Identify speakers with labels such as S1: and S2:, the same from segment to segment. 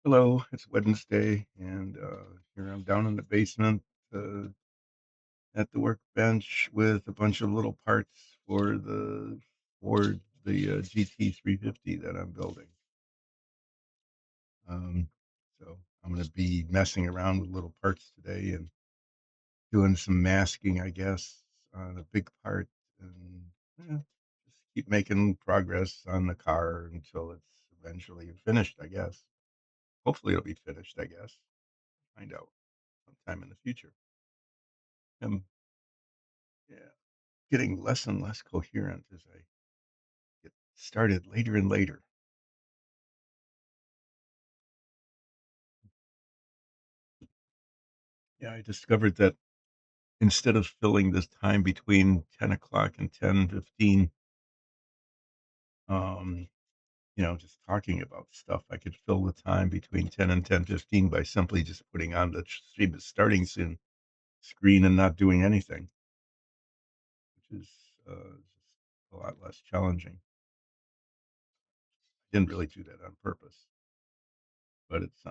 S1: Hello, it's Wednesday, and here I'm down in the basement uh, at the workbench with a bunch of little parts for the GT350 that I'm building. Um, so I'm going to be messing around with little parts today and doing some masking, I guess, on a big part, and just keep making progress on the car until it's eventually finished, I guess. Hopefully, it'll be finished, I guess. Find out sometime in the future. Um, yeah, getting less and less coherent as I get started later and later. Yeah, I discovered that instead of filling this time between 10 o'clock and 10:15, um, just talking about stuff, I could fill the time between 10 and 10:15 by simply just putting on the stream starting soon screen and not doing anything, which is just a lot less challenging. I didn't really do that on purpose, but it's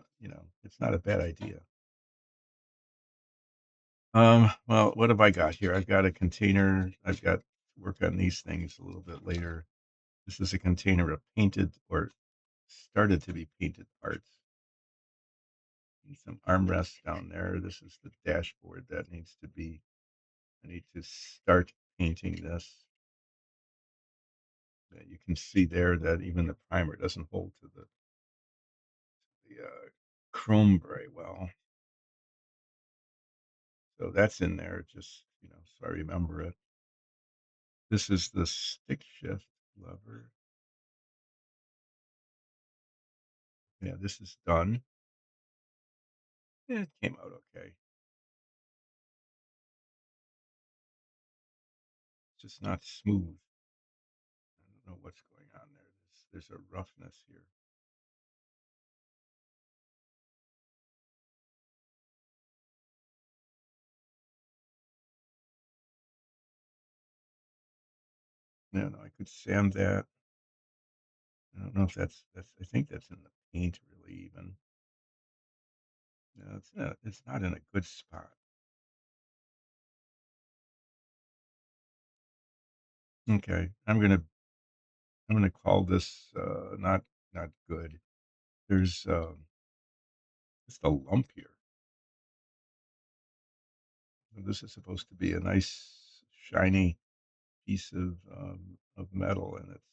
S1: not a bad idea. Well, what have I got here? I've got a container. I've got to work on these things a little bit later. This is a container of painted or started to be painted parts. And some armrests down there. This is the dashboard that needs to be. I need to start painting this. You can see there that even the primer doesn't hold to the chrome very well. So that's in there, just so I remember it. This is the stick shift lever. Yeah, this is done. It came out okay. It's just not smooth. I don't know what's going on there. There's a roughness here. No, no, I could sand that. I don't know if that's. I think that's in the paint, really. Even no, it's not. It's not in a good spot. Okay, I'm gonna call this not good. There's just a lump here. This is supposed to be a nice shiny piece of metal, and it's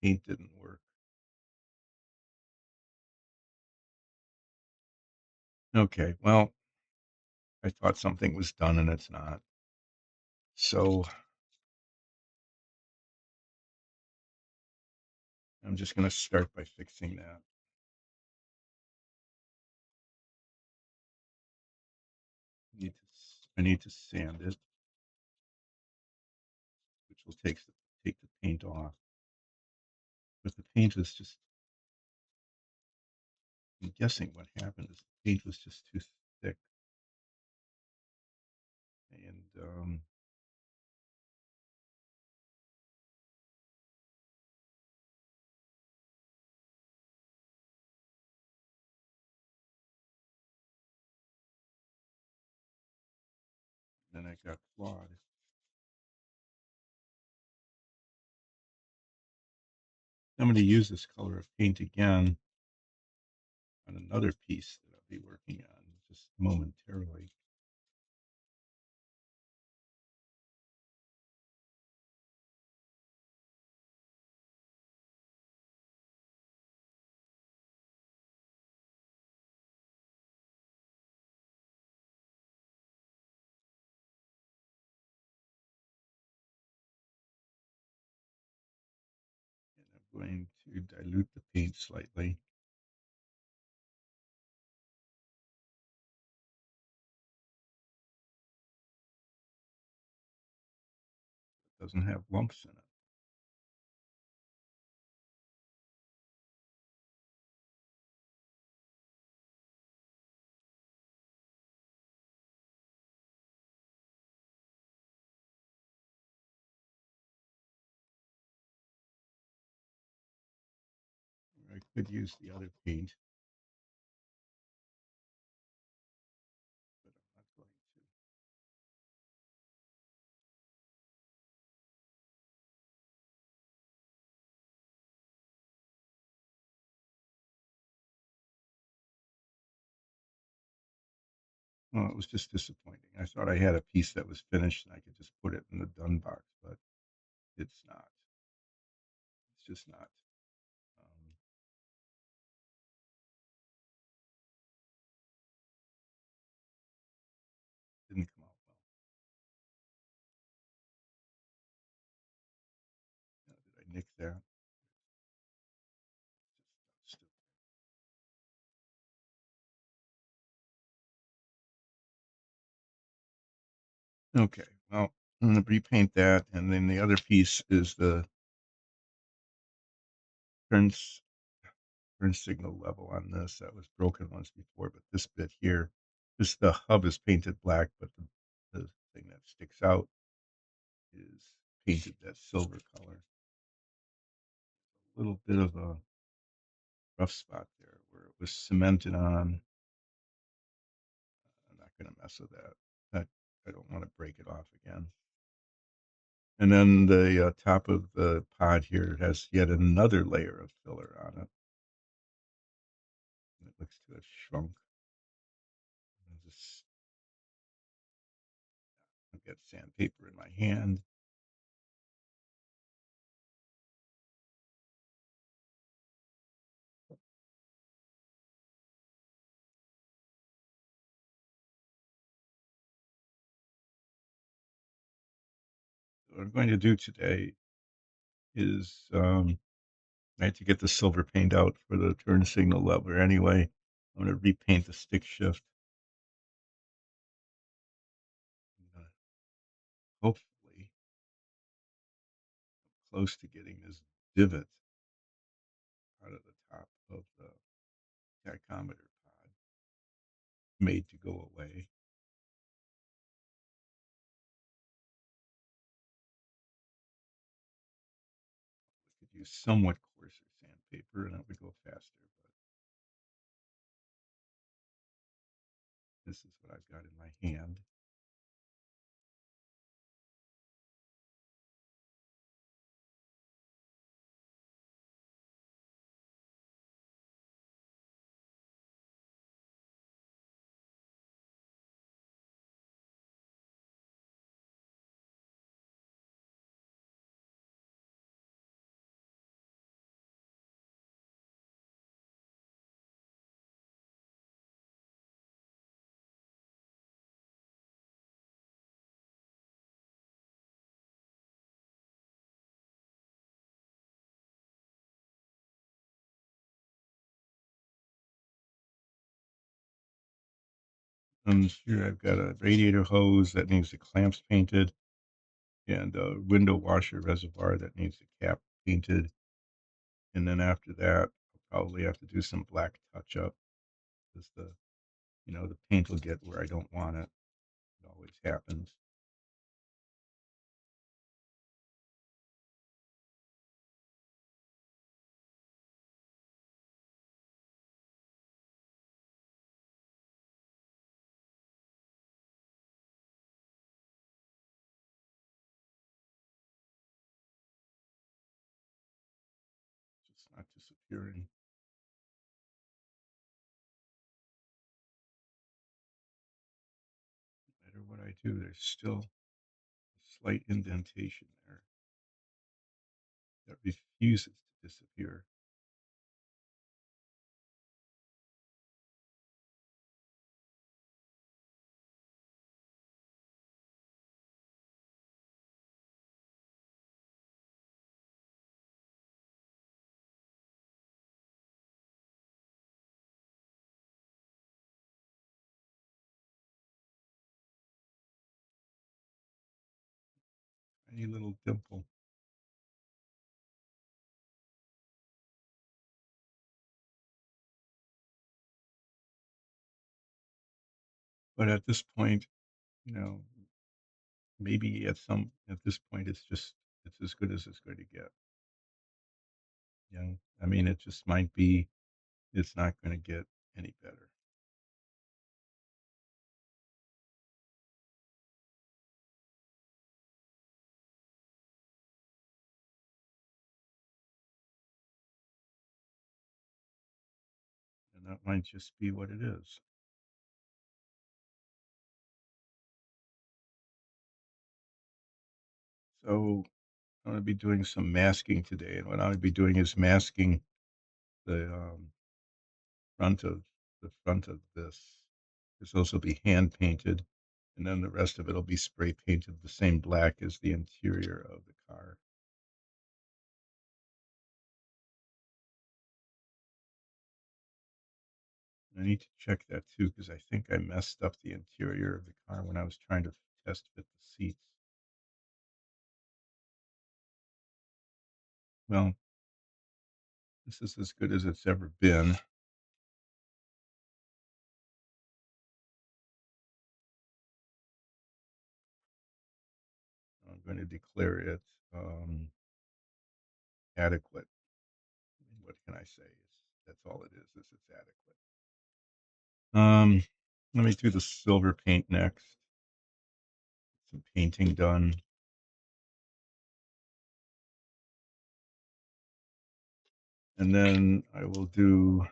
S1: paint didn't work. Okay, well, I thought something was done and it's not. So I'm just going to start by fixing that. I need to sand it, which will take the paint off. But the paint is just, I'm guessing what happened is the paint was just too thick. And then I got flawed. I'm going to use this color of paint again on another piece that I'll be working on just momentarily. And I'm going to dilute the paint slightly. It doesn't have lumps in it. I could use the other paint, but I'm not going to. Well, it was just disappointing. I thought I had a piece that was finished and I could just put it in the done box, but it's not. It's just not. Um, didn't come out well. Did I nick that? Just okay. Well, I'm going to repaint that, and then the other piece is the turn turn signal level on this. That was broken once before, but this bit here, this the hub is painted black, but the thing that sticks out is painted that silver color. A little bit of a rough spot there where it was cemented on. I'm not going to mess with that. I don't want to break it off again. And then the top of the pod here has yet another layer of filler on it. It looks to have shrunk. Just, I've got sandpaper in my hand. What I'm going to do today is I had to get the silver paint out for the turn signal lever anyway. I'm going to repaint the stick shift. Hopefully close to getting this divot out of the top of the tachometer pod made to go away. We could use somewhat coarser sandpaper and it would go faster, but this is what I've got in my hand. Here I've got a radiator hose that needs the clamps painted and a window washer reservoir that needs the cap painted. And then after that, I'll probably have to do some black touch up because the paint will get where I don't want it. It always happens. It's just not disappearing. No matter what I do, there's still a slight indentation there that refuses to disappear. Any little dimple. But at this point, you know, maybe at this point it's as good as it's going to get. Yeah, I mean, it just might be it's not gonna get any better. And that might just be what it is. So I'm gonna be doing some masking today, and what I'll be doing is masking the front of this. This will also be hand painted, and then the rest of it will be spray painted the same black as the interior of the car. I need to check that too because I think I messed up the interior of the car when I was trying to test fit the seats. Well, this is as good as it's ever been. I'm going to declare it adequate. What can I say? That's all it is it's adequate. Let me do the silver paint next. Some painting done. And then I will do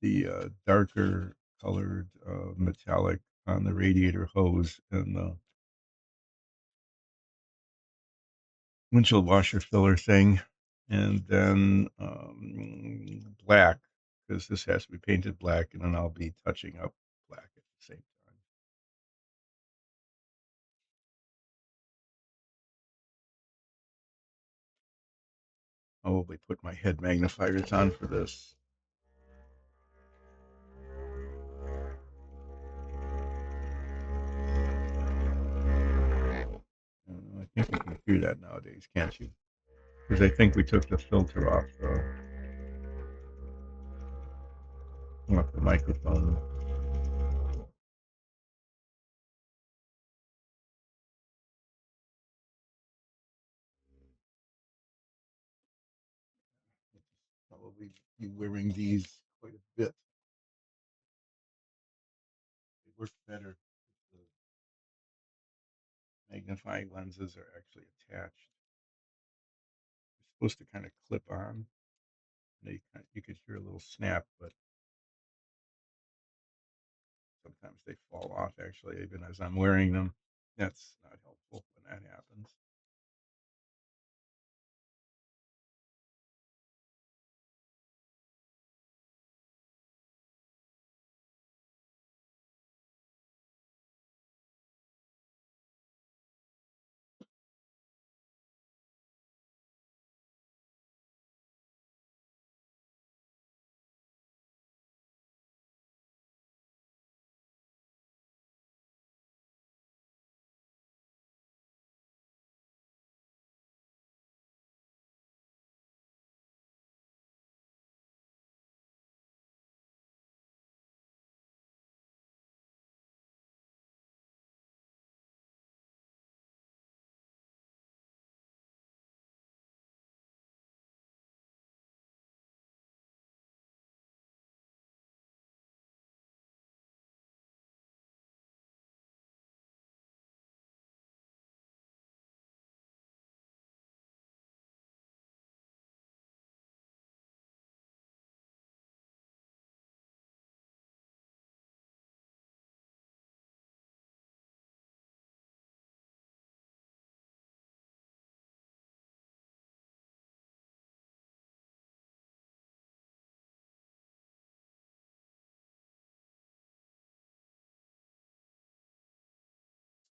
S1: the darker colored metallic on the radiator hose and the windshield washer filler thing. And then black, because this has to be painted black, and then I'll be touching up black at the same time. I'll probably put my head magnifiers on for this. I think you can hear that nowadays, can't you? Because I think we took the filter off the microphone. Probably be wearing these quite a bit. They work better if the magnifying lenses are actually attached. They're supposed to kind of clip on. You could hear a little snap, but sometimes they fall off actually, even as I'm wearing them. That's not helpful when that happens.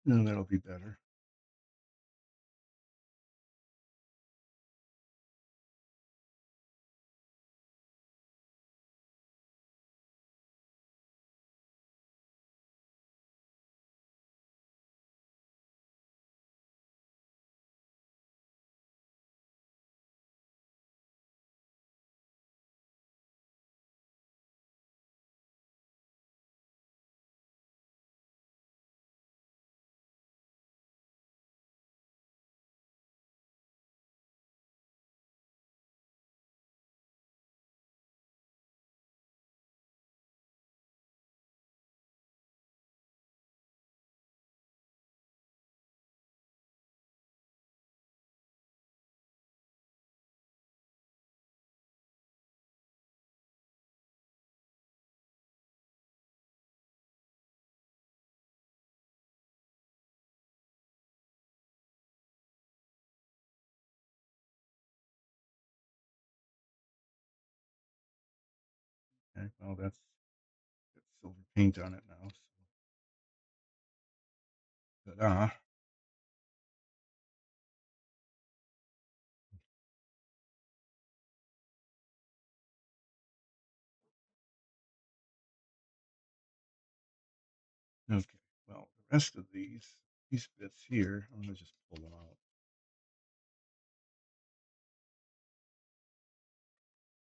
S1: No, that'll be better. Okay, well, that's got silver paint on it now, so ta-da. Okay, well, the rest of these bits here, I'm gonna just pull them out.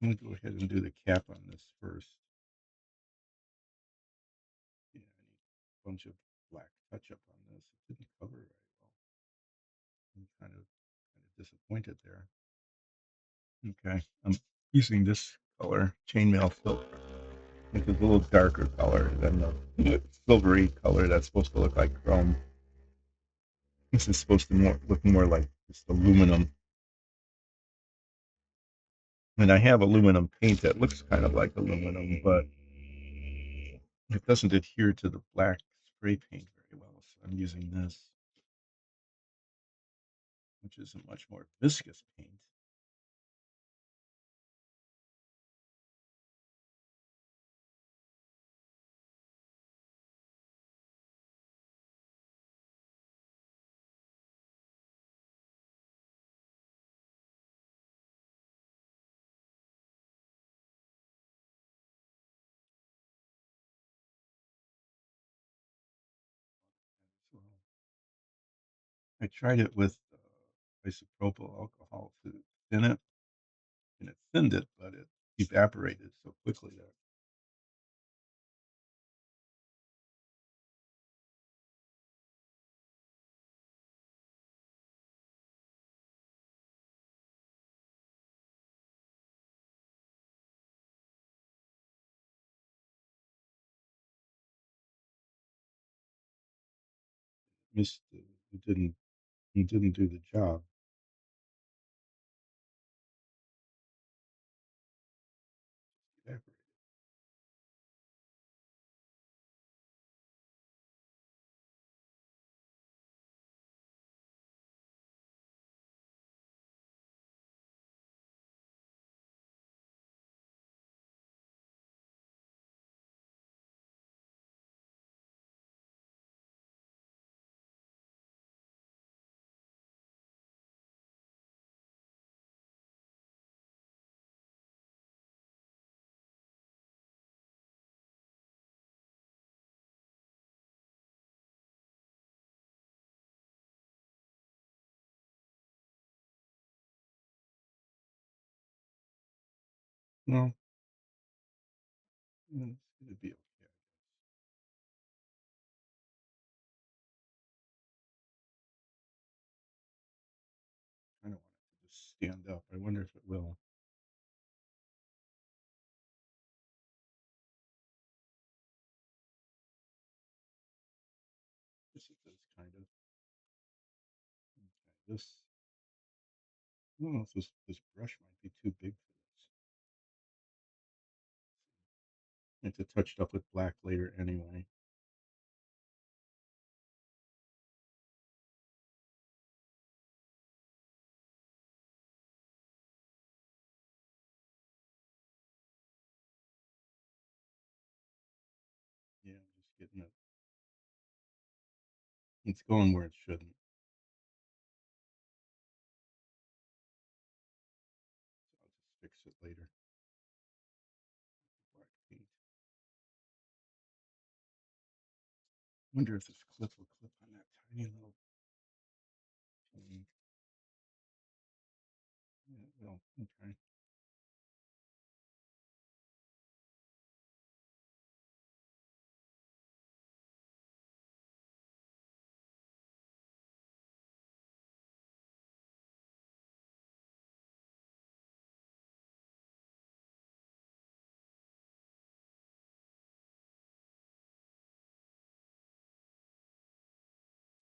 S1: I'm gonna go ahead and do the cap on this first. Yeah, I need a bunch of black touch-up on this. It didn't cover very well. I'm kind of disappointed there. Okay, I'm using this color, chainmail silver. It's a little darker color than the silvery color that's supposed to look like chrome. This is supposed to look more like just aluminum. And I have aluminum paint that looks kind of like aluminum, but it doesn't adhere to the black spray paint very well. So I'm using this, which is a much more viscous paint. So I tried it with isopropyl alcohol to thin it, and it thinned it, but it evaporated so quickly that missed. It didn't do the job. Evaporated. Well, it's gonna be okay. I don't want it to just stand up. I wonder if it will. Yes, it does kind of. Okay, this. I don't know if this brush might be too big for this. It's touched up with black later anyway. Yeah, I'm just getting it. It's going where it shouldn't. So I'll just fix it later. Black paint. Wonder if this clip will clip on that tiny little thing. Yeah, it will. Okay.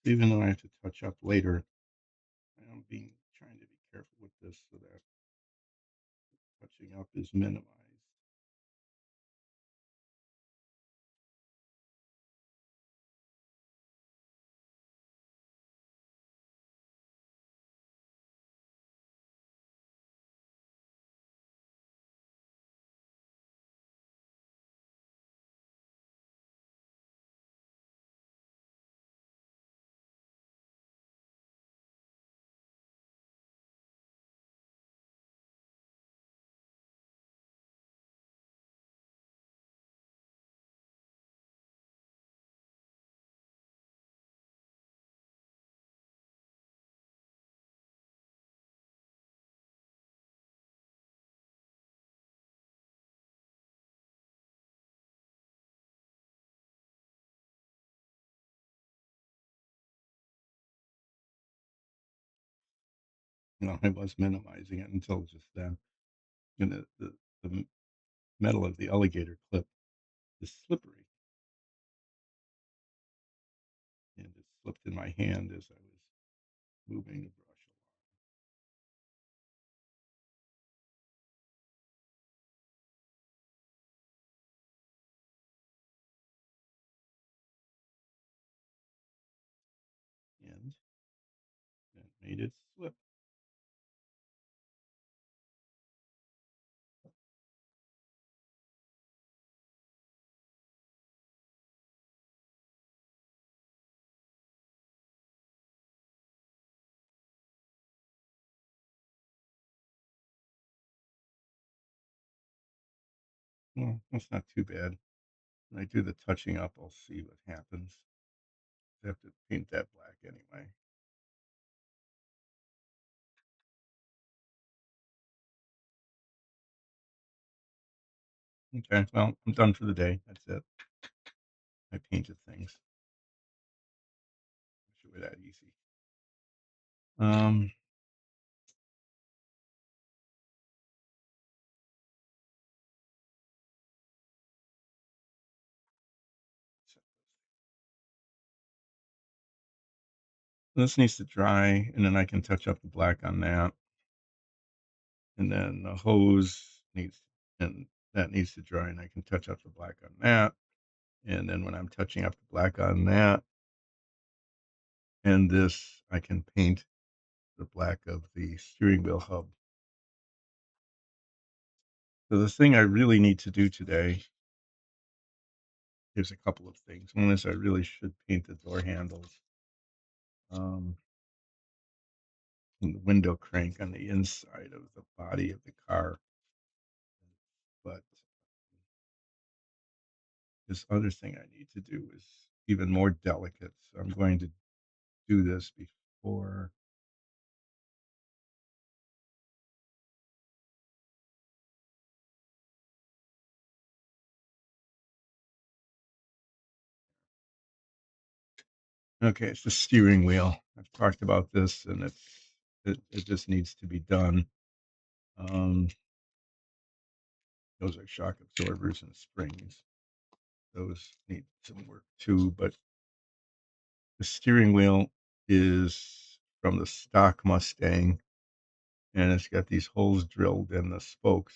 S1: Even though I have to touch up later, I'm being trying to be careful with this so that touching up is minimized. I was minimizing it until just then. And the metal of the alligator clip is slippery, and it slipped in my hand as I was moving the brush along, and that made it slip. Well, that's not too bad. When I do the touching up, I'll see what happens. I have to paint that black anyway. Okay, well, I'm done for the day. That's it. I painted things. Wish it were that easy. Um, this needs to dry, and then I can touch up the black on that. And then the hose needs, and that needs to dry, and I can touch up the black on that. And then when I'm touching up the black on that and this, I can paint the black of the steering wheel hub. So the thing I really need to do today, there's a couple of things. One is I really should paint the door handles, um, and the window crank on the inside of the body of the car. But this other thing I need to do is even more delicate. So I'm going to do this before. Okay, it's the steering wheel. I've talked about this, and it just needs to be done. Um, those are shock absorbers and springs. Those need some work too, but the steering wheel is from the stock Mustang, and it's got these holes drilled in the spokes.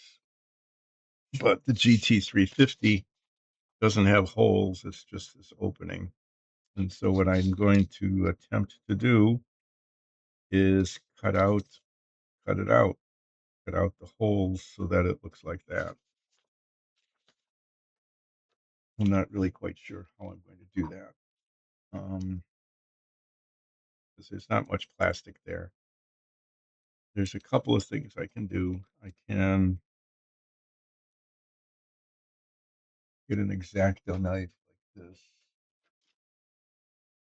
S1: But the GT-350 doesn't have holes, it's just this opening. And so what I'm going to attempt to do is cut it out, cut out the holes so that it looks like that. I'm not really quite sure how I'm going to do that. Because there's not much plastic there. There's a couple of things I can do. I can get an X-Acto knife like this.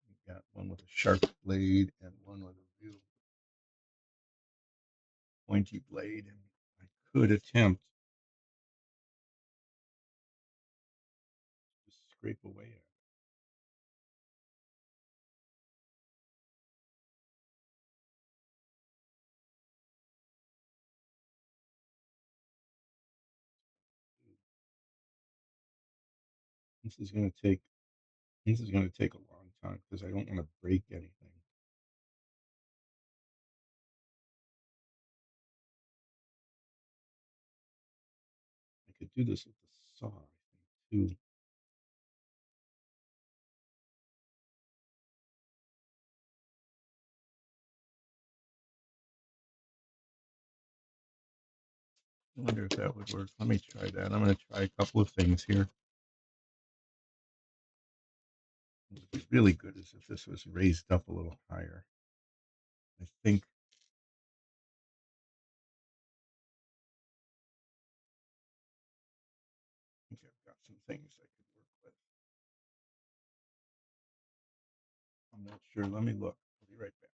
S1: I've got one with a sharp blade and one with a real pointy blade, and I could attempt to scrape away at it. This is going to take this is going to take a long time because I don't want to break anything. I could do this with the saw, I think, too. I wonder if that would work. Let me try that. I'm going to try a couple of things here. What would be really good is if this was raised up a little higher. I think I've got some things I could work with. I'm not sure. Let me look. I'll be right back.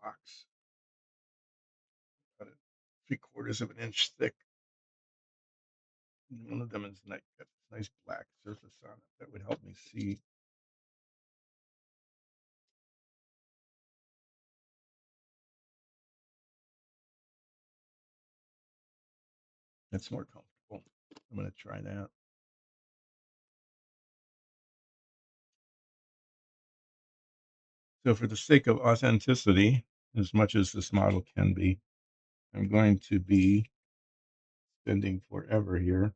S1: box, about 3/4 of an inch thick. And one of them is got this nice black surface on it that would help me see. That's more comfortable. I'm going to try that. So for the sake of authenticity, as much as this model can be, I'm going to be spending forever here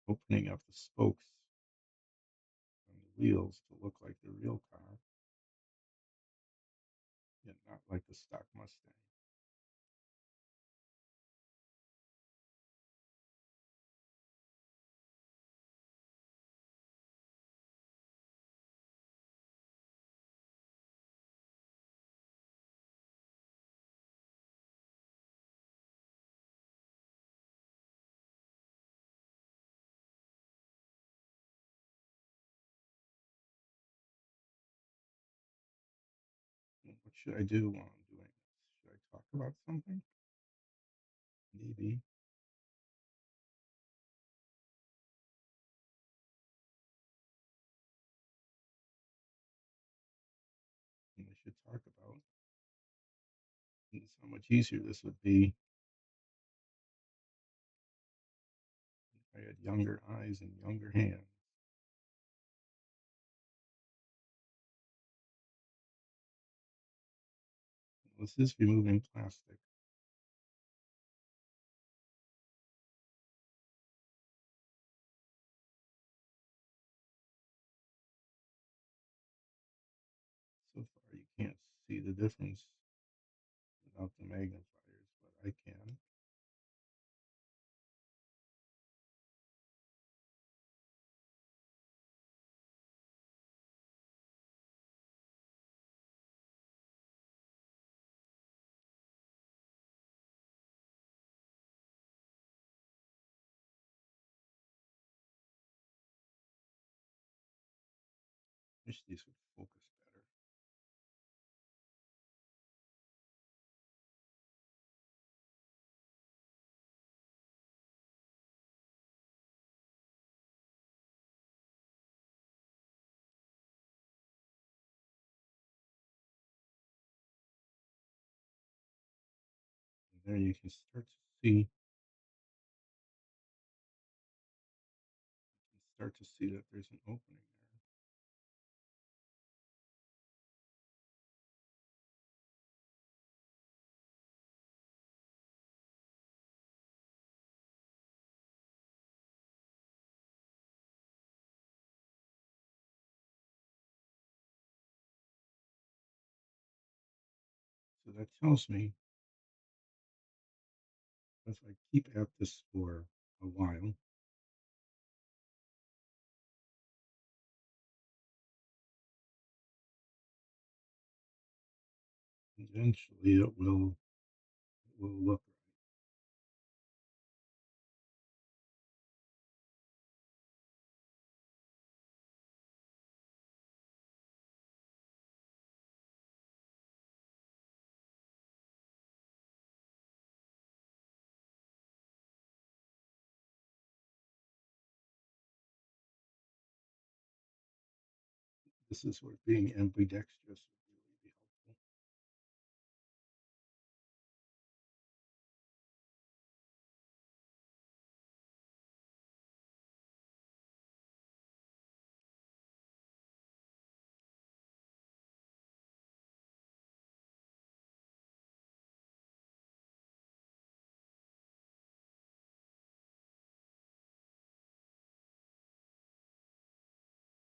S1: opening up the spokes on the wheels to look like the real car, yet not like the stock Mustang. What should I do while I'm doing this? Should I talk about something? Maybe. I should talk about is how much easier this would be if I had younger eyes and younger hands. This is removing plastic. So far, you can't see the difference without the magnifiers, but I can. Wish these would focus better. And there you can start to see that there's an opening there. So that tells me if I keep at this for a while, eventually it will look right. This is where being ambidextrous would really be helpful.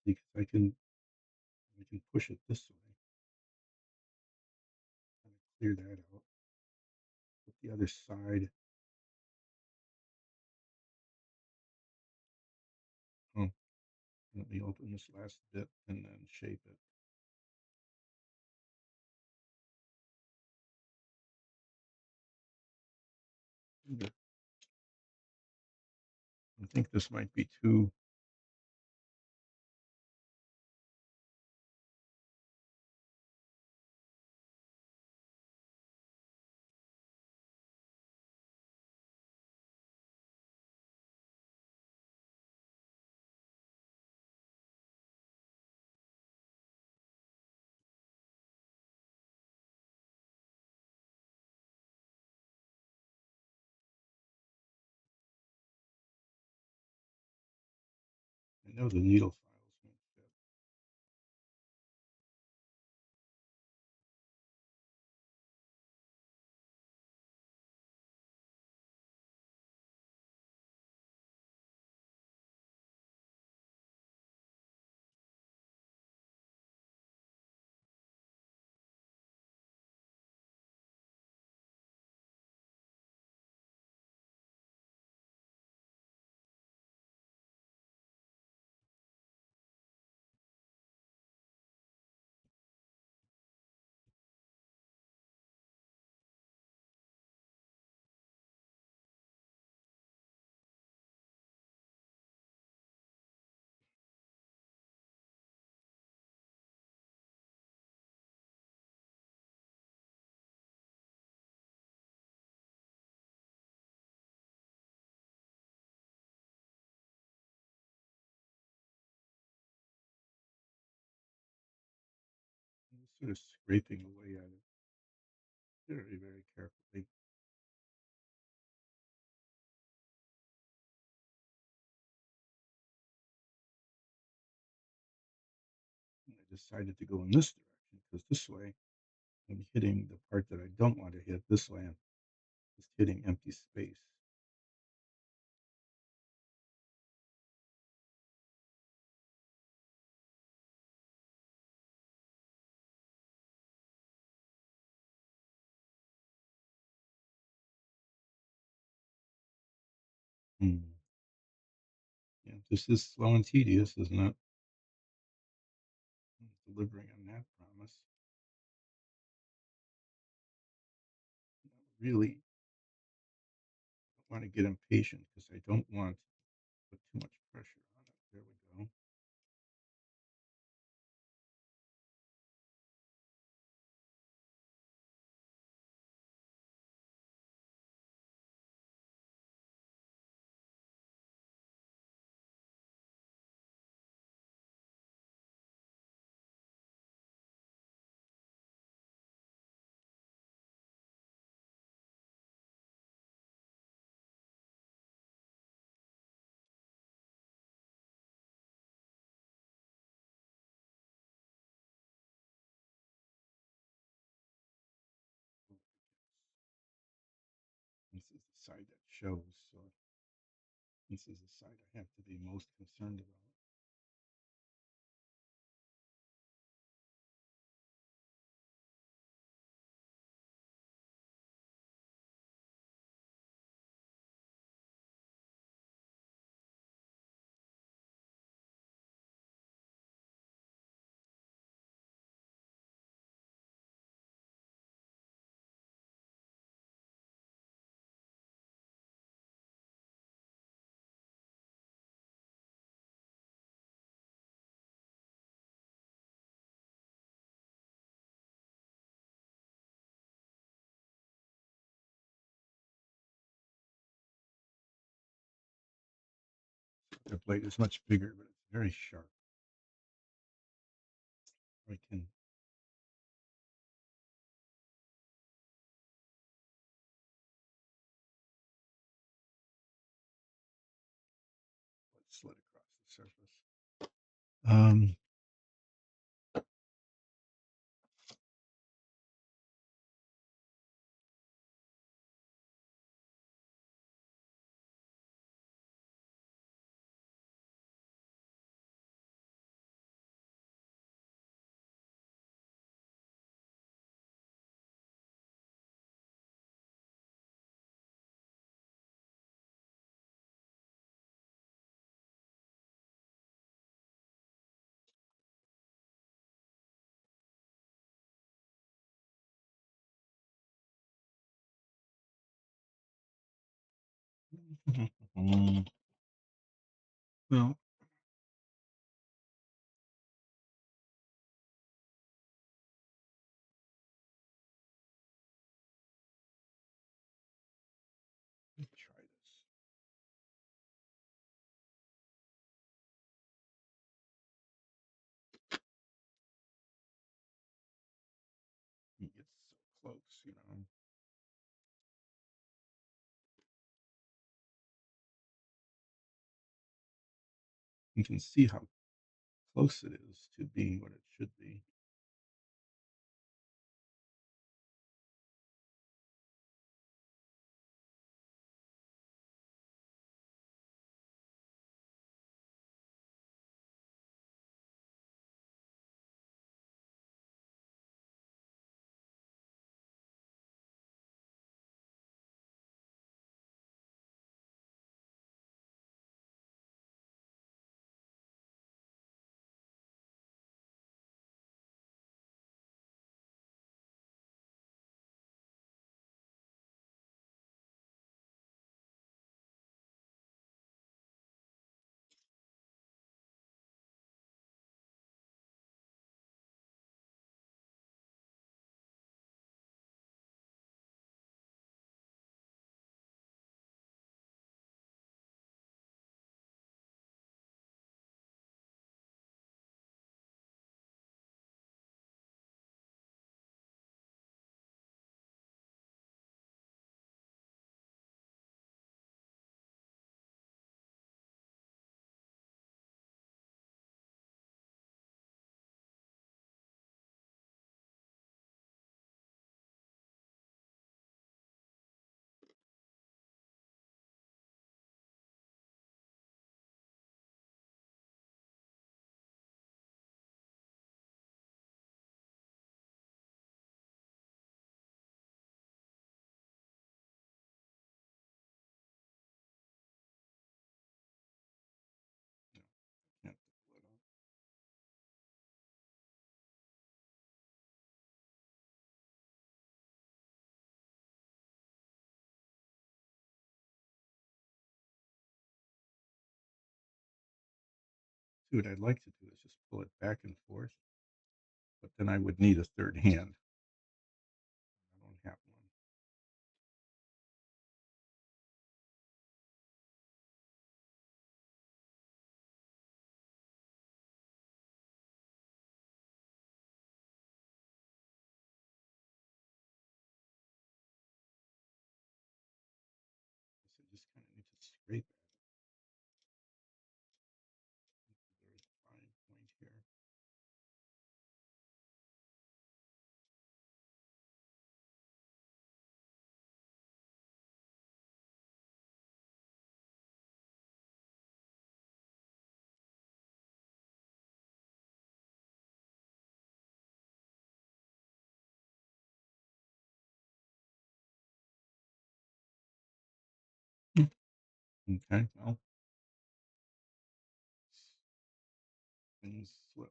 S1: Because I can push it this way, kind of clear that out. Put the other side. Oh, let me open this last bit and then shape it. I think this might be too know the needle files won't fit. I'm sort of scraping away at it very, very carefully. And I decided to go in this direction because this way I'm hitting the part that I don't want to hit. This way I'm just hitting empty space. Hmm. Yeah, this is slow and tedious, isn't it? Delivering on that promise. I really want to get impatient because I don't want to put too much pressure on it. There we go. This is the side that shows, so this is the side I have to be most concerned about. The blade is much bigger, but it's very sharp. I can let it slid across the surface. Um, well, let's try this. It gets so close, you know. you can see how close it is to being what it should be. Can't pull it off. See, what I'd like to do is just pull it back and forth, but then I would need a third hand. I don't have one. So I just kind of need to scrape at it. There's a fine point here. Okay, well, things slip.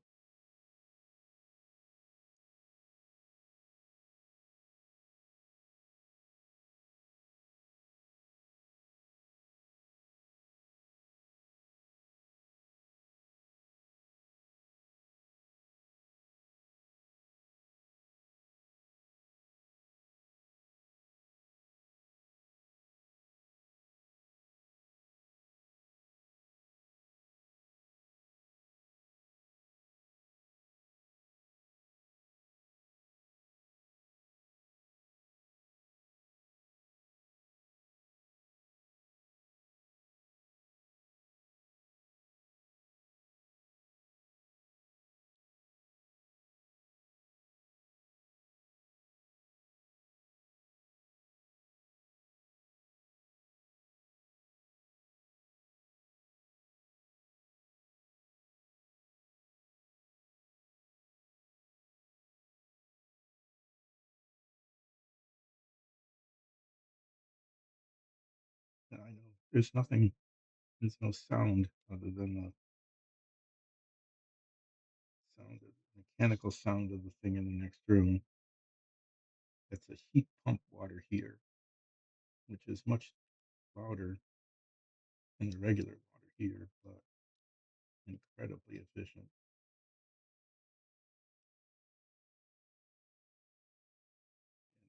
S1: And I know there's nothing, there's no sound other than the sound of mechanical sound of the thing in the next room. It's a heat pump water heater, which is much louder than the regular water heater, but incredibly efficient.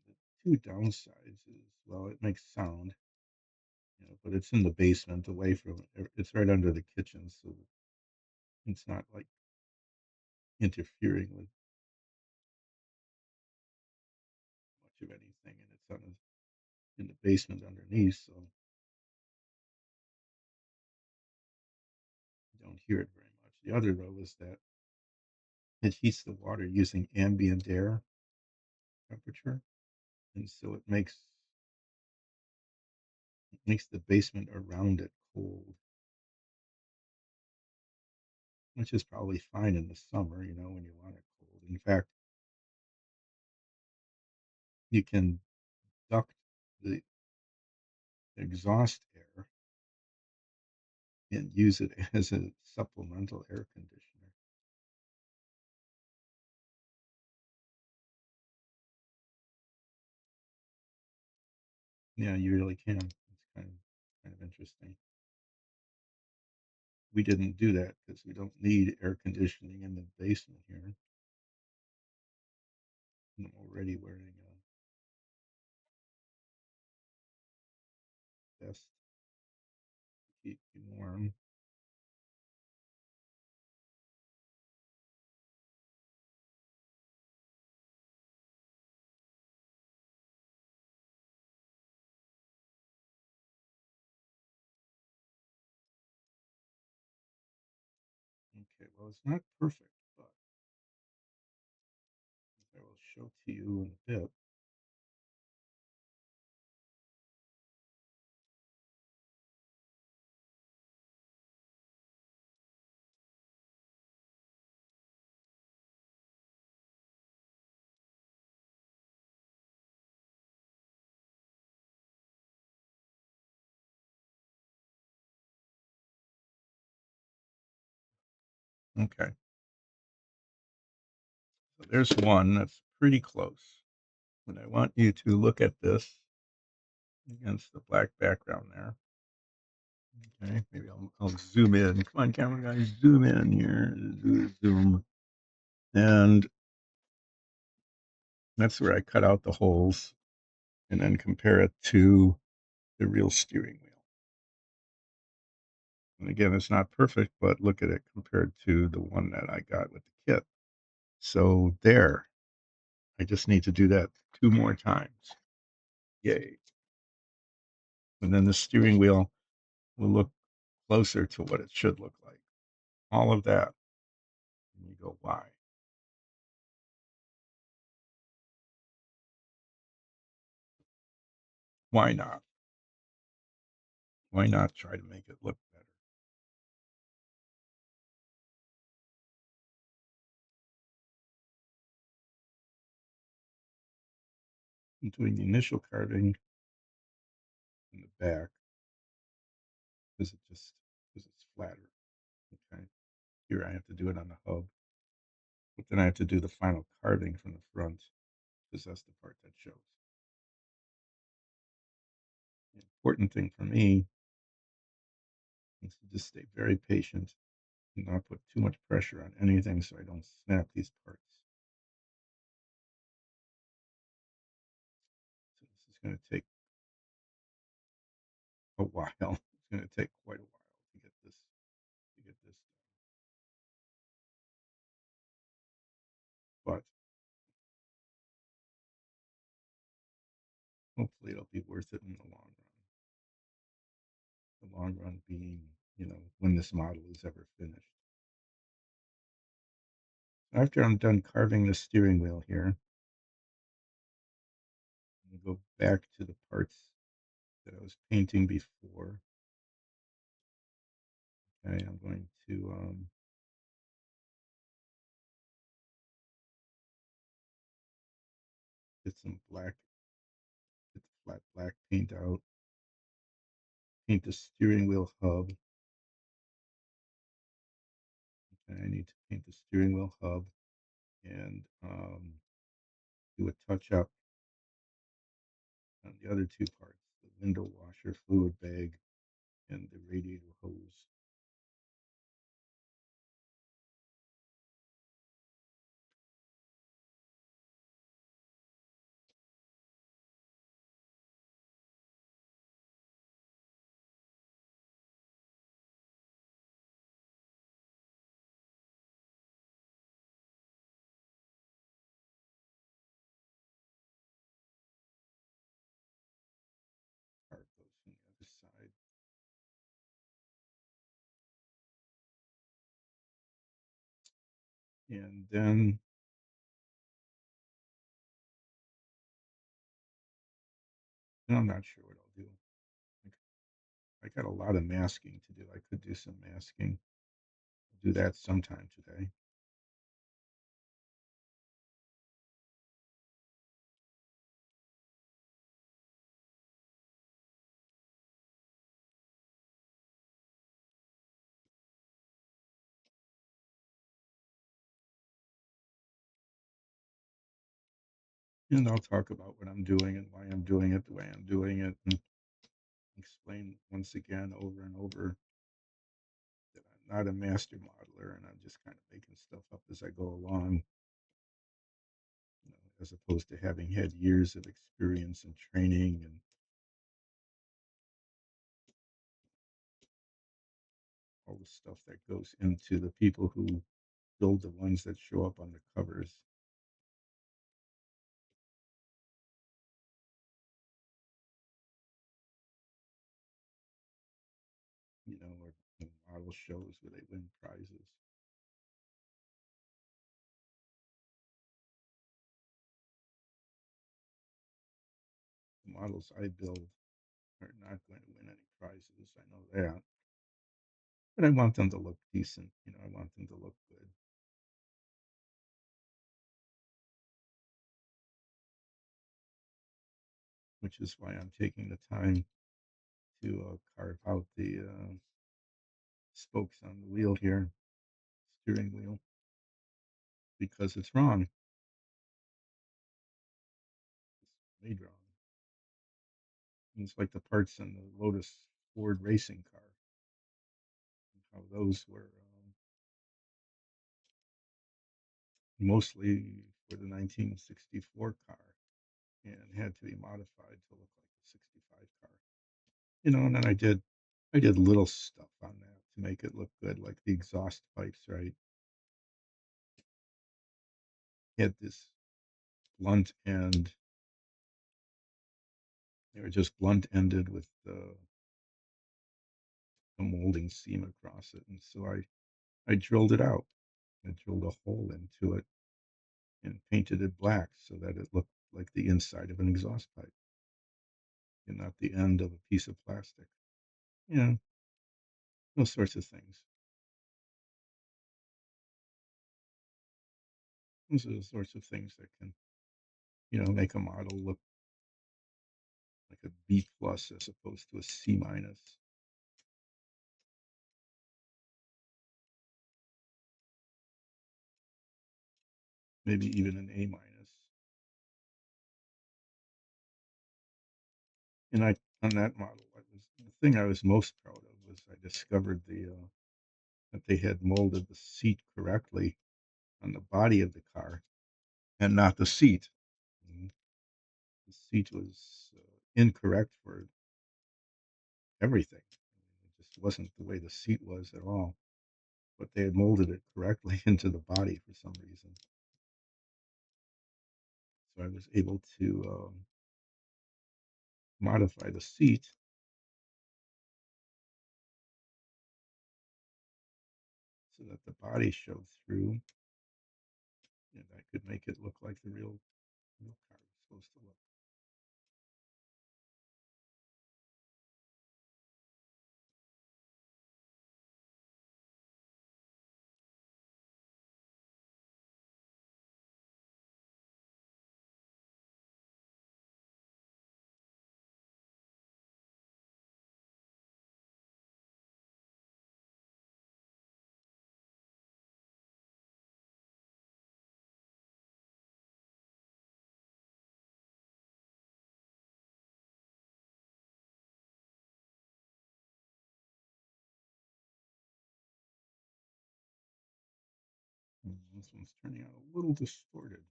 S1: And the two downsides is, well, it makes sound, but it's in the basement away from it. It's right under the kitchen, so it's not like interfering with much of anything, and it's in the basement underneath, so you don't hear it very much. The other, though, is that it heats the water using ambient air temperature, and so it makes the basement around it cold, which is probably fine in the summer, when you want it cold. In fact, you can duct the exhaust air and use it as a supplemental air conditioner. Yeah, you really can. It's kind of interesting. We didn't do that because we don't need air conditioning in the basement here. I'm already wearing a vest to keep you warm. Okay, well, it's not perfect, but I will show to you in a bit. Okay, so there's one that's pretty close. And I want you to look at this against the black background there. Okay, maybe I'll zoom in. Come on, camera guys, zoom in here. Zoom. And that's where I cut out the holes and then compare it to the real steering wheel. And again, it's not perfect, but look at it compared to the one that I got with the kit. So there, I just need to do that 2 more times. Yay. And then the steering wheel will look closer to what it should look like. All of that. And you go, why? Why not? Why not try to make it look better? I'm doing the initial carving in the back because it's flatter. Okay. Here I have to do it on the hub, but then I have to do the final carving from the front because that's the part that shows. The important thing for me is to just stay very patient and not put too much pressure on anything so I don't snap these parts. So this is going to take a while. It's going to take quite a while to get this done. But hopefully it'll be worth it in the long run. The long run being, when this model is ever finished. After I'm done carving the steering wheel here, I'm going to go back to the parts that I was painting before. Okay, I'm going to get some black, get the flat black paint out, paint the steering wheel hub. Okay, I need to paint the steering wheel hub and do a touch up on the other two parts, the window washer fluid bag and the radiator hose. Part goes from the other side. And then I'm not sure what I'll do. Like, I got a lot of masking to do. I could do some masking. Do that sometime today. And I'll talk about what I'm doing and why I'm doing it the way I'm doing it, and explain once again over and over that I'm not a master modeler and I'm just kind of making stuff up as I go along, as opposed to having had years of experience and training and all the stuff that goes into the people who build the ones that show up on the covers. Or model shows where they win prizes. The models I build are not going to win any prizes. I know that. But I want them to look decent. I want them to look good, which is why I'm taking the time to carve out the spokes on the wheel here, steering wheel, because it's wrong. It's made wrong. It's like the parts in the Lotus Ford racing car, how those were mostly for the 1964 car and had to be modified to look like the 65 car. And then I did little stuff on that to make it look good, like the exhaust pipes, right? Had this blunt end. They were just blunt ended with the molding seam across it. And so I drilled it out. I drilled a hole into it and painted it black so that it looked like the inside of an exhaust pipe and not the end of a piece of plastic. Yeah, those sorts of things. Those are the sorts of things that can, make a model look like a B plus as opposed to a C minus. Maybe even an A minus. And on that model, the thing I was most proud of was I discovered that they had molded the seat correctly on the body of the car and not the seat. And the seat was incorrect for everything. It just wasn't the way the seat was at all. But they had molded it correctly into the body for some reason. So I was able to modify the seat so that the body showed through, and I could make it look like the real car was supposed to look. This one's turning out a little distorted.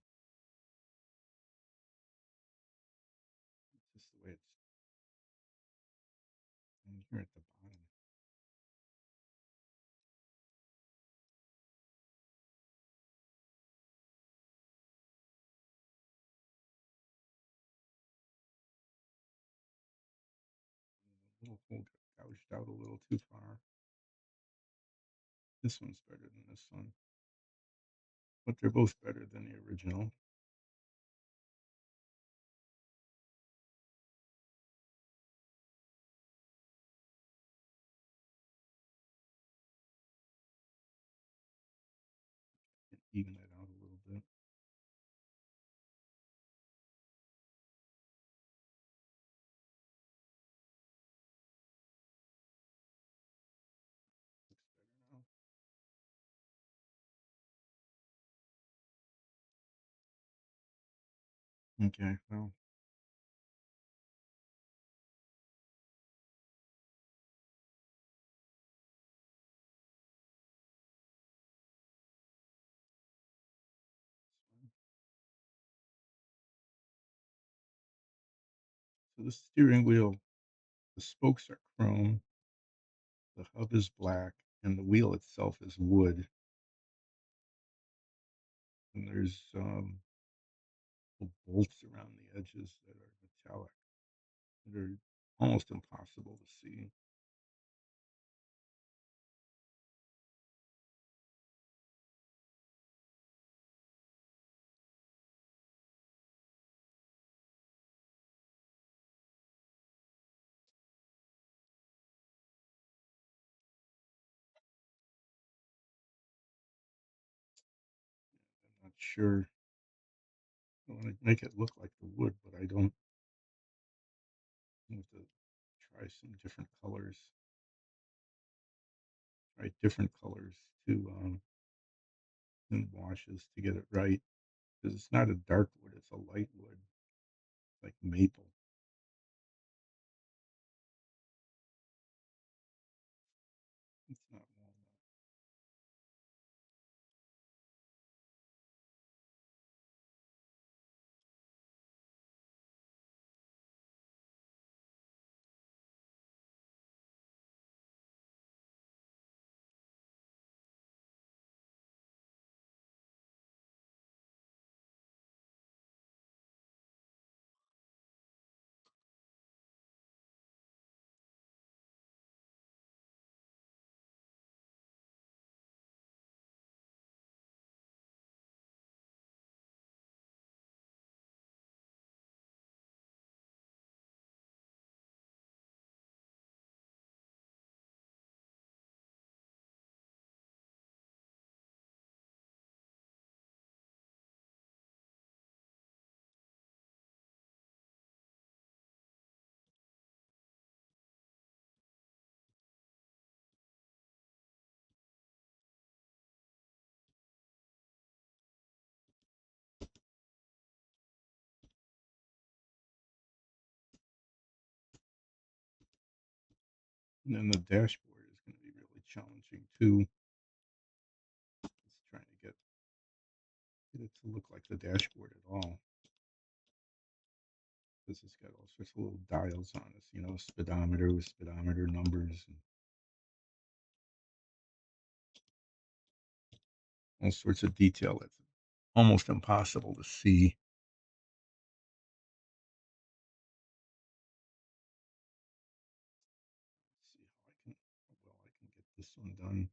S1: It's just the way it's in here at the bottom. The little hole got gouged out a little too far. This one's better than this one. but they're both better than the original. Even that out a little bit. Looks better now. Okay, well, so the steering wheel, the spokes are chrome, the hub is black, and the wheel itself is wood. And there's little bolts around the edges that are metallic, that are almost impossible to see. I'm not sure. I want to make it look like the wood, but I don't. I have to try some different colors. Try different colors to in washes to get it right, because it's not a dark wood; it's a light wood, like maple. It's not walnut. And then the dashboard is going to be really challenging too. Just trying to get it to look like the dashboard at all. This has got all sorts of little dials on it, speedometer with speedometer numbers and all sorts of detail that's almost impossible to see. Let's see how well I can get this one done.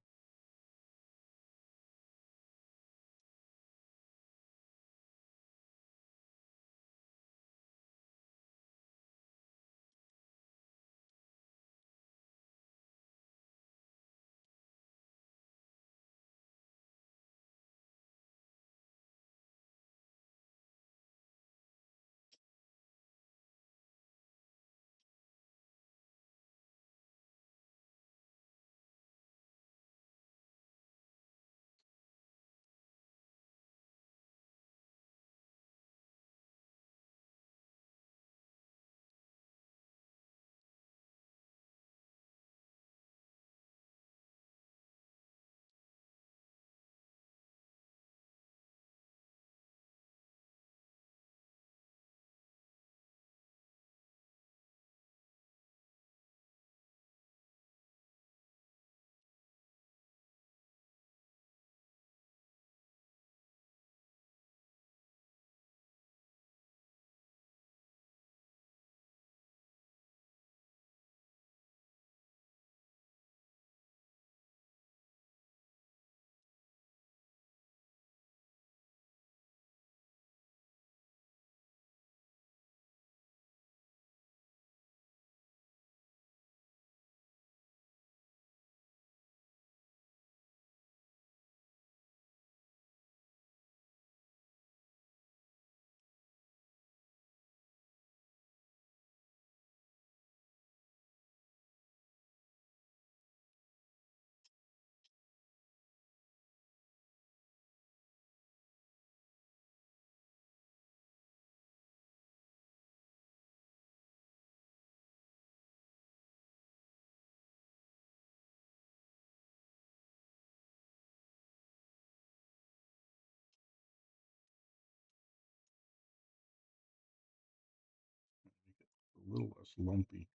S1: little less lumpy.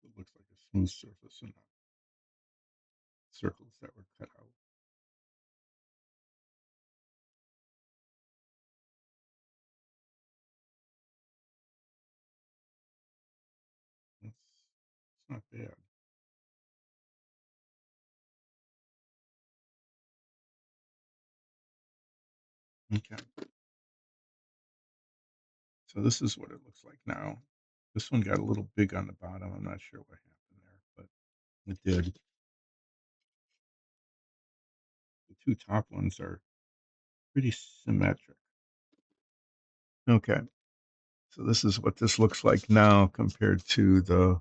S1: It looks like a smooth surface and not circles that were cut out. It's not bad. Okay. So this is what it looks like now. This one got a little big on the bottom. I'm not sure what happened there, but it did. The two top ones are pretty symmetric. Okay. So this is what this looks like now compared to the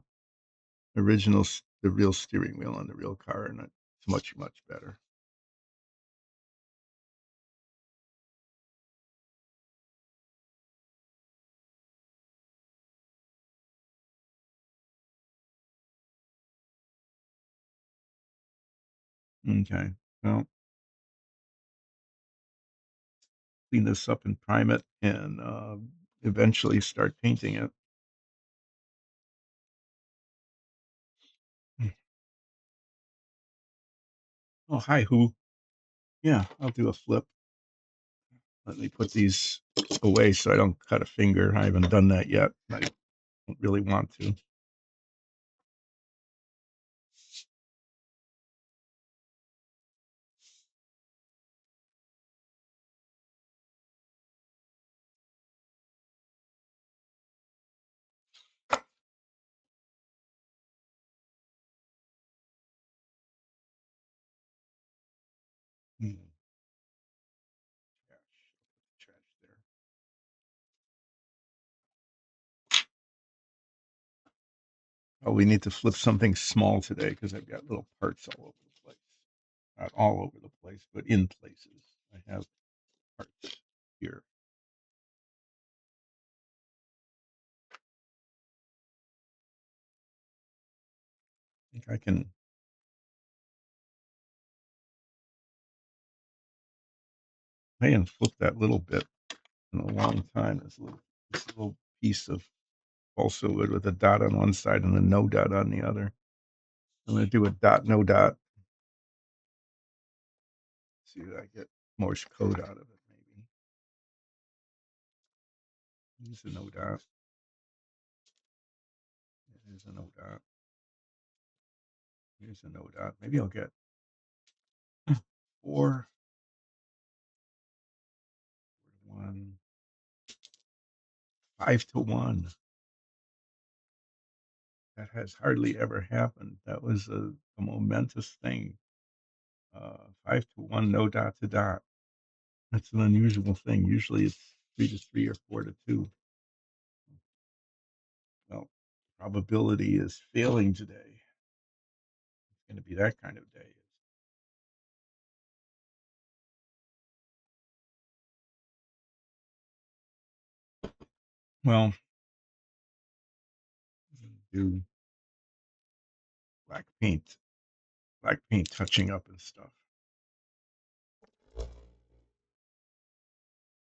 S1: original, the real steering wheel on the real car, and it's much, much better. Okay. Well, clean this up and prime it and eventually start painting it. Oh, hi, who? Yeah, I'll do a flip. Let me put these away so I don't cut a finger. I haven't done that yet. I don't really want to. Hmm, trash there. Oh, we need to flip something small today because I've got little parts all over the place. Not all over the place, but in places. I have parts here. I think I can. I haven't flipped that little bit in a long time. This little piece of balsa wood with a dot on one side and a no dot on the other. I'm going to do a dot, no dot. See if I get Morse code out of it, maybe. Here's a no dot. Here's a no dot. Here's a no dot. Maybe I'll get 4, 1, 5 to 1. That has hardly ever happened. That was a momentous thing. 5 to 1, no dot to dot. That's an unusual thing. Usually it's 3 to 3 or 4 to 2. Well, probability is failing today. It's going to be that kind of day. Well, do black paint, black paint touching up and stuff.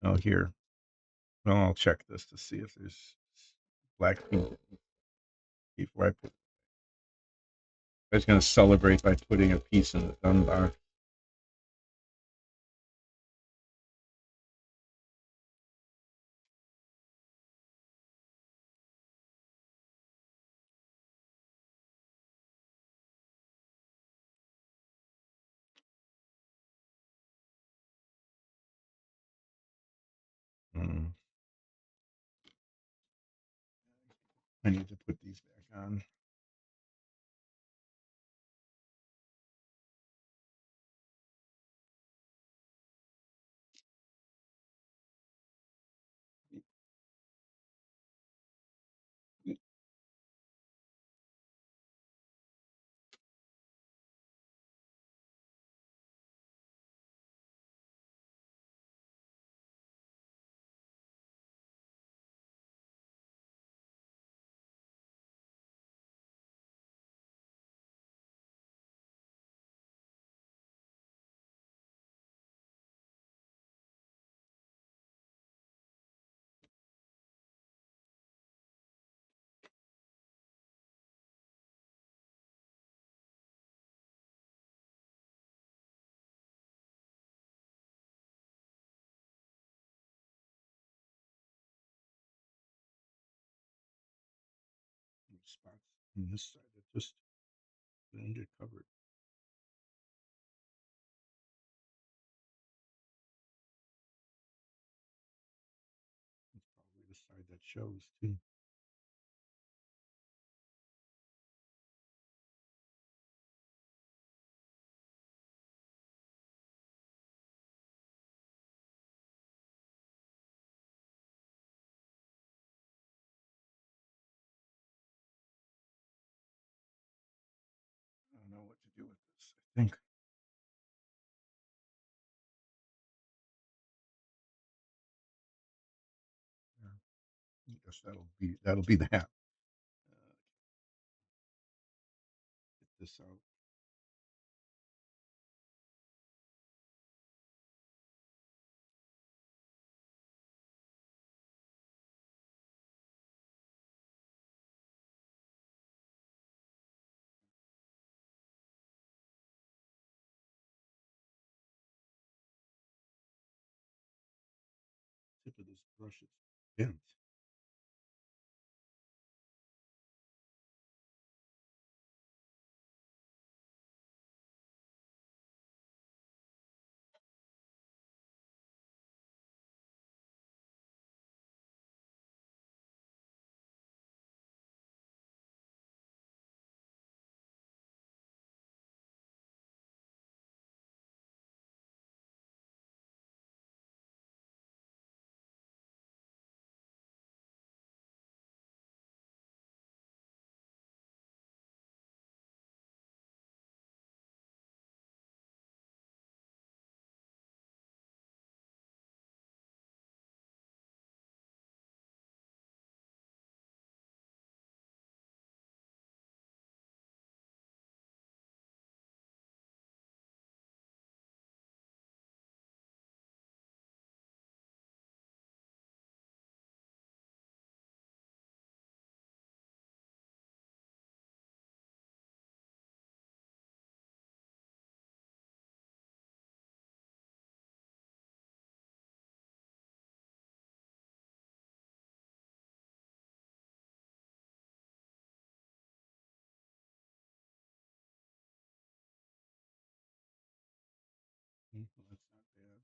S1: Oh, here. Well, I'll check this to see if there's black paint before I put. I was going to celebrate by putting a piece in the Dunbar. Mm, I need to put these back on. spots on this side that just didn't get covered. It's probably the side that shows too. I don't know what to do with this. I think yeah, I guess that'll be that. Get this out. Tip of this brush is bent. Well, that's not bad.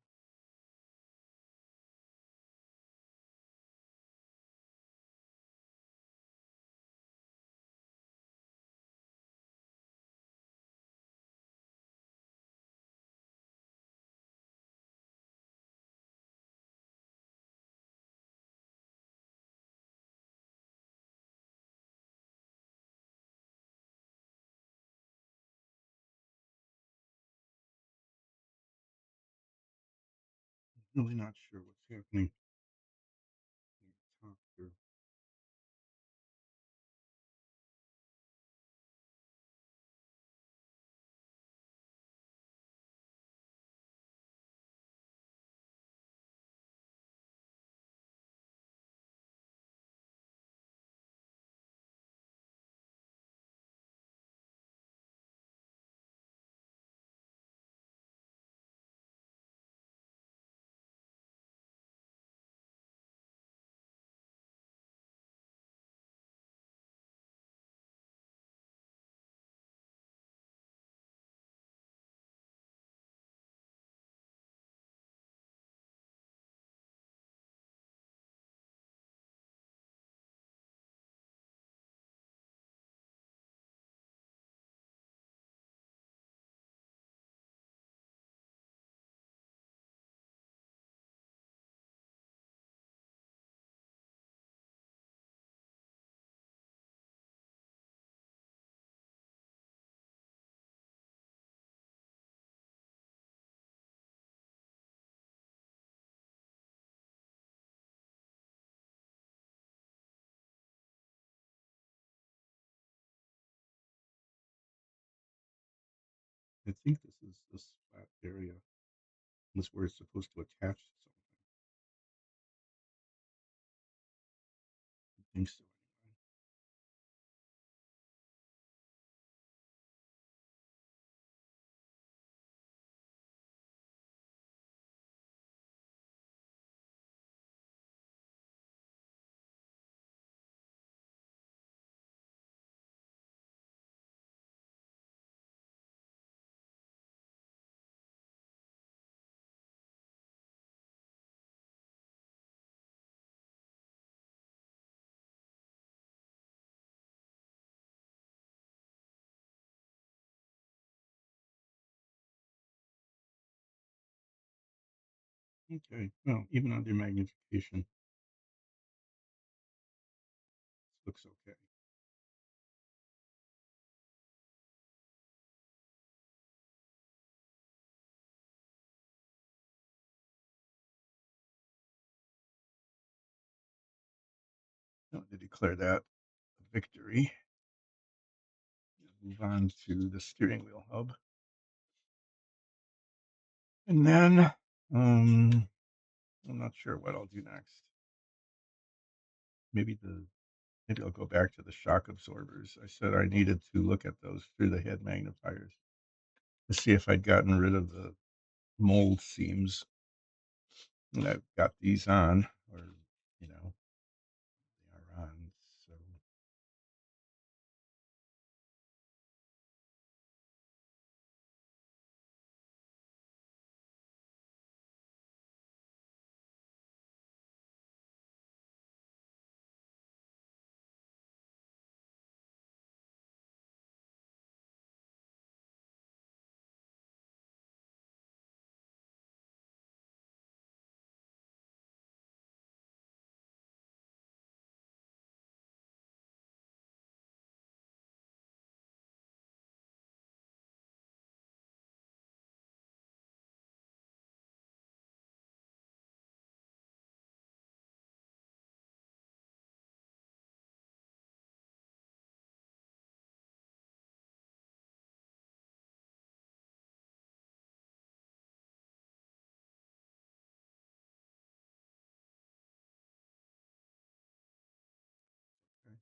S1: Really not sure what's happening in the top here. I think this is this flat area. This where it's supposed to attach to something. I think so anyway. Okay. Well, even under magnification, this looks okay. I want to declare that a victory. Move on to the steering wheel hub. And then I'm not sure what I'll do next. Maybe I'll go back to the shock absorbers. I said I needed to look at those through the head magnifiers to see if I'd gotten rid of the mold seams. And I've got these on, or you know, they are on. So okay.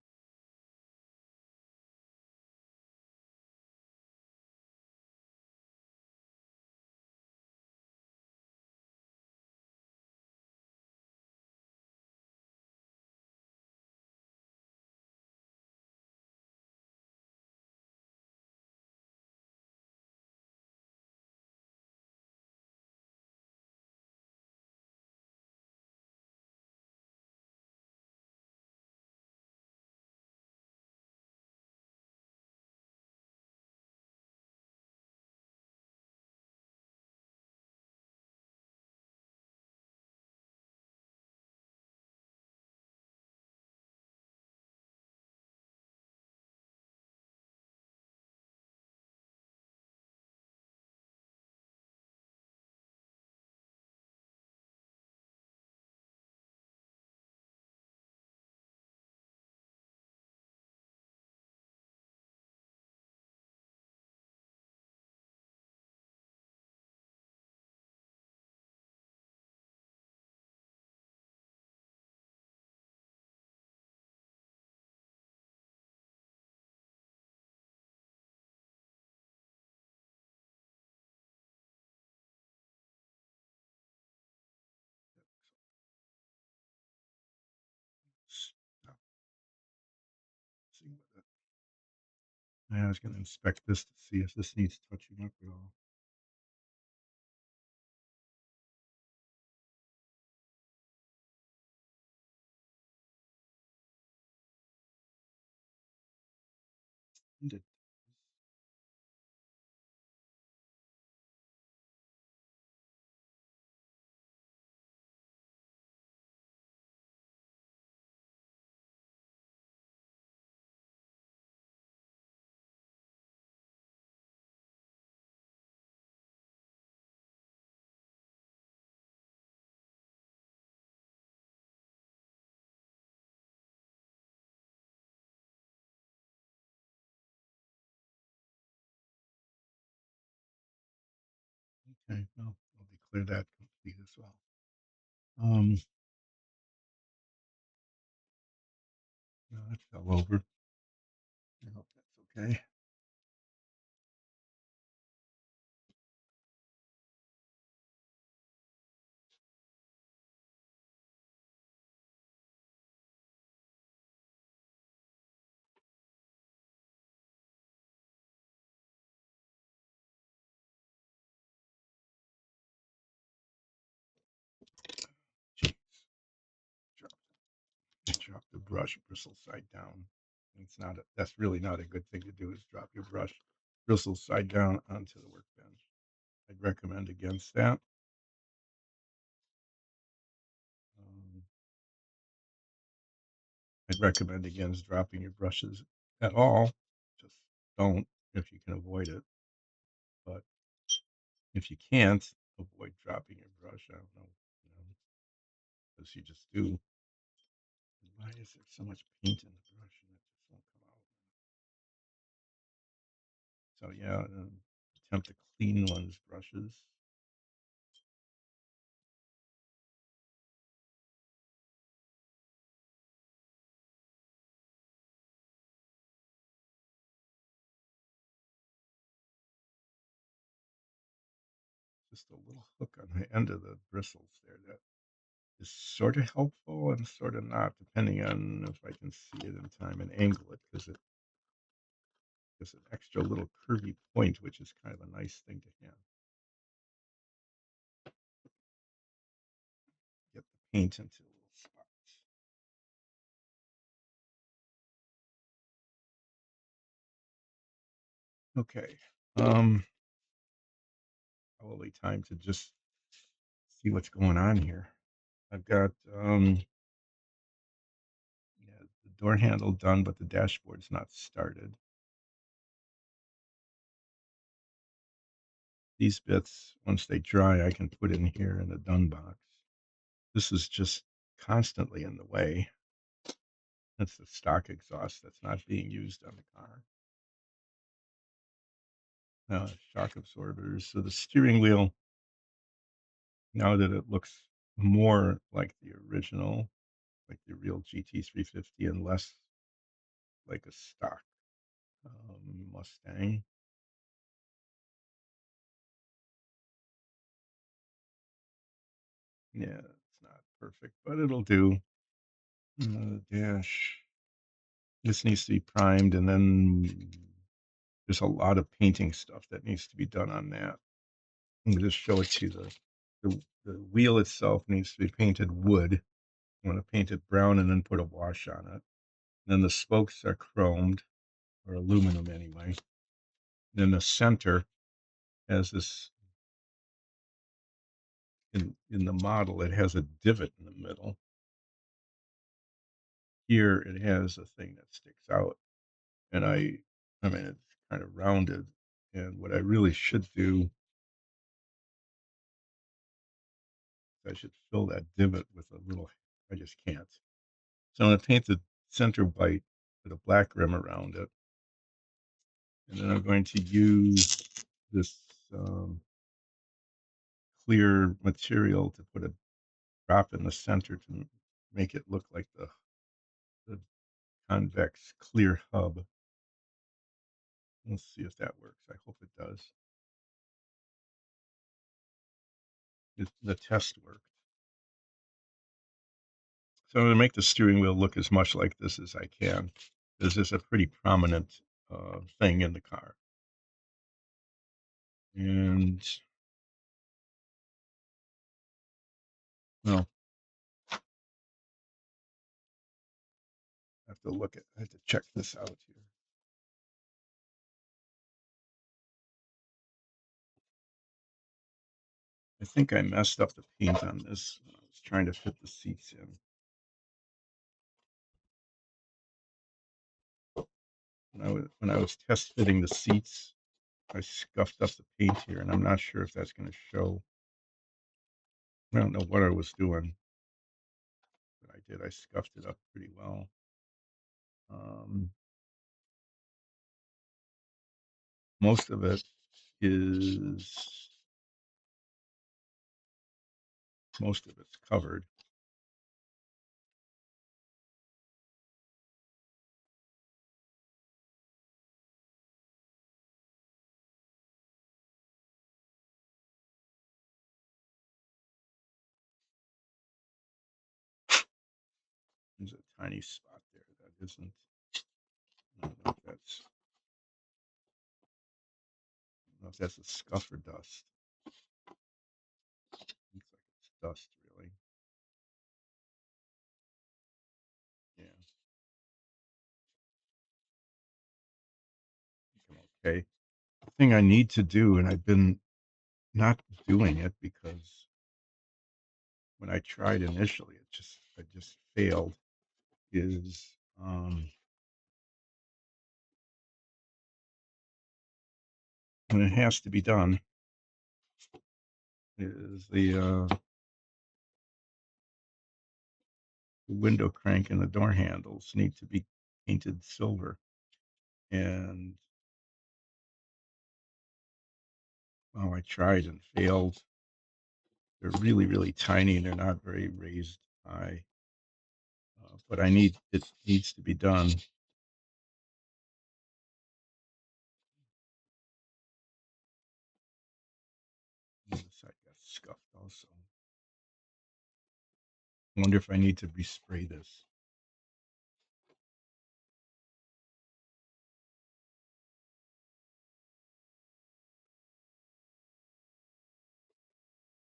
S1: Stop. See what I was going to inspect this to see if this needs touching up at all. And it okay. Well, I'll declare that complete as well. Um, no, that fell over. I hope that's okay. Jeez, drop, drop the brush bristle side down. It's not. That's really not a good thing to do. Is drop your brush bristle side down onto the workbench. I'd recommend against that. I'd recommend against dropping your brushes at all. Just don't if you can avoid it. But if you can't avoid dropping your brush, I don't know, because you just do. Why is there so much paint in the brush and it just won't come out? So yeah, attempt to clean one's brushes. Just a little hook on the end of the bristles there that is sort of helpful and sort of not, depending on if I can see it in time and angle it, because it gives an extra little curvy point, which is kind of a nice thing to have. Get the paint into little spots. Okay. Probably time to just see what's going on here. I've got yeah, the door handle done, but the dashboard's not started. These bits, once they dry, I can put in here in the done box. This is just constantly in the way. That's the stock exhaust that's not being used on the car. Shock absorbers. So the steering wheel, now that it looks more like the original, like the real GT350 and less like a stock Mustang. Yeah, it's not perfect, but it'll do. Dash. This needs to be primed, and then there's a lot of painting stuff that needs to be done on that. I'm going to just show it to you. The wheel itself needs to be painted wood. I'm going to paint it brown and then put a wash on it. Then the spokes are chromed, or aluminum anyway. Then the center has this, in the model, it has a divot in the middle. Here it has a thing that sticks out. And I mean, it's kind of rounded. And what I really should do, I should fill that divot with a little, I just can't. So I'm going to paint the center white with a black rim around it. And then I'm going to use this clear material to put a drop in the center to make it look like the convex clear hub. Let's see if that works. I hope it does. The test worked. So I'm going to make the steering wheel look as much like this as I can. This is a pretty prominent thing in the car. And, well, I have to check this out here. I think I messed up the paint on this when I was trying to fit the seats in. When I was test fitting the seats, I scuffed up the paint here, and I'm not sure if that's going to show. I don't know what I was doing, but I did. I scuffed it up pretty well. Um, most of it is most of it's covered. There's a tiny spot there that isn't. I don't know if that's. I don't know if that's a scuff or dust. Looks like it's dust, really. Yeah. Okay. The thing I need to do, and I've been not doing it because when I tried initially, I just failed, is, and it has to be done, is the window crank and the door handles need to be painted silver. And, well, I tried and failed. They're really, really tiny and they're not very raised high. But it needs to be done. The other side got scuffed also. I wonder if I need to respray this.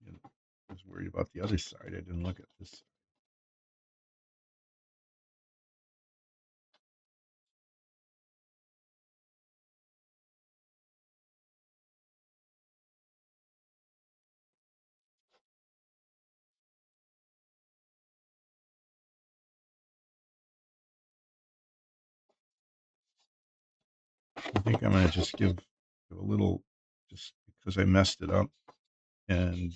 S1: You know, I was worried about the other side. I didn't look at this. I think I'm going to just give a little, just because I messed it up, and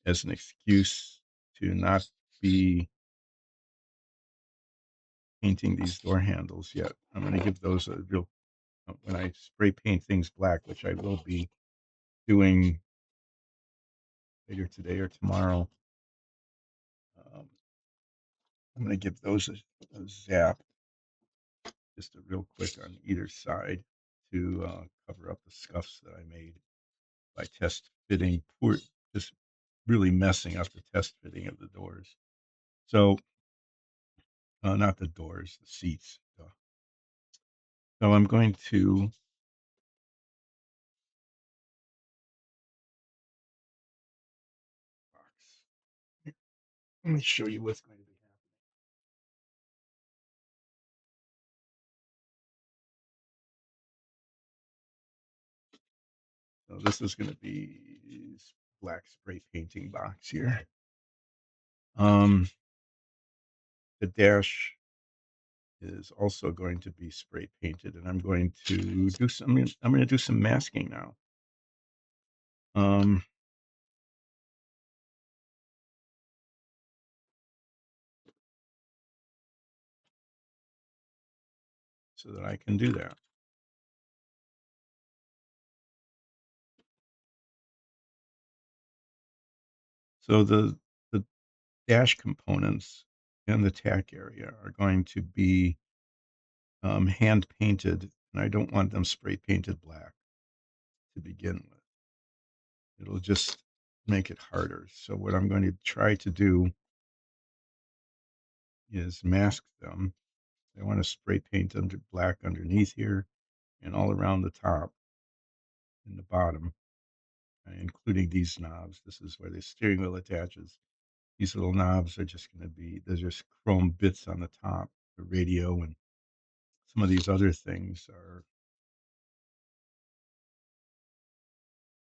S1: as an excuse to not be painting these door handles yet. I'm going to give those a real, when I spray paint things black, which I will be doing later today or tomorrow. I'm going to give those a zap, just a real quick on either side to cover up the scuffs that I made by test fitting, just really messing up the test fitting of the doors. So, not the doors, the seats. So I'm going to box. Let me show you what's going to be happening. So this is going to be black spray painting box here. The dash is also going to be spray painted, and I'm going to do some. I'm going to do some masking now. Um, so that I can do that. So the dash components and the tack area are going to be hand painted, and I don't want them spray painted black to begin with. It'll just make it harder. So what I'm going to try to do is mask them. I want to spray paint under black underneath here and all around the top and the bottom, including these knobs. This is where the steering wheel attaches. These little knobs are just going to be, they're just chrome bits on the top. The radio and some of these other things are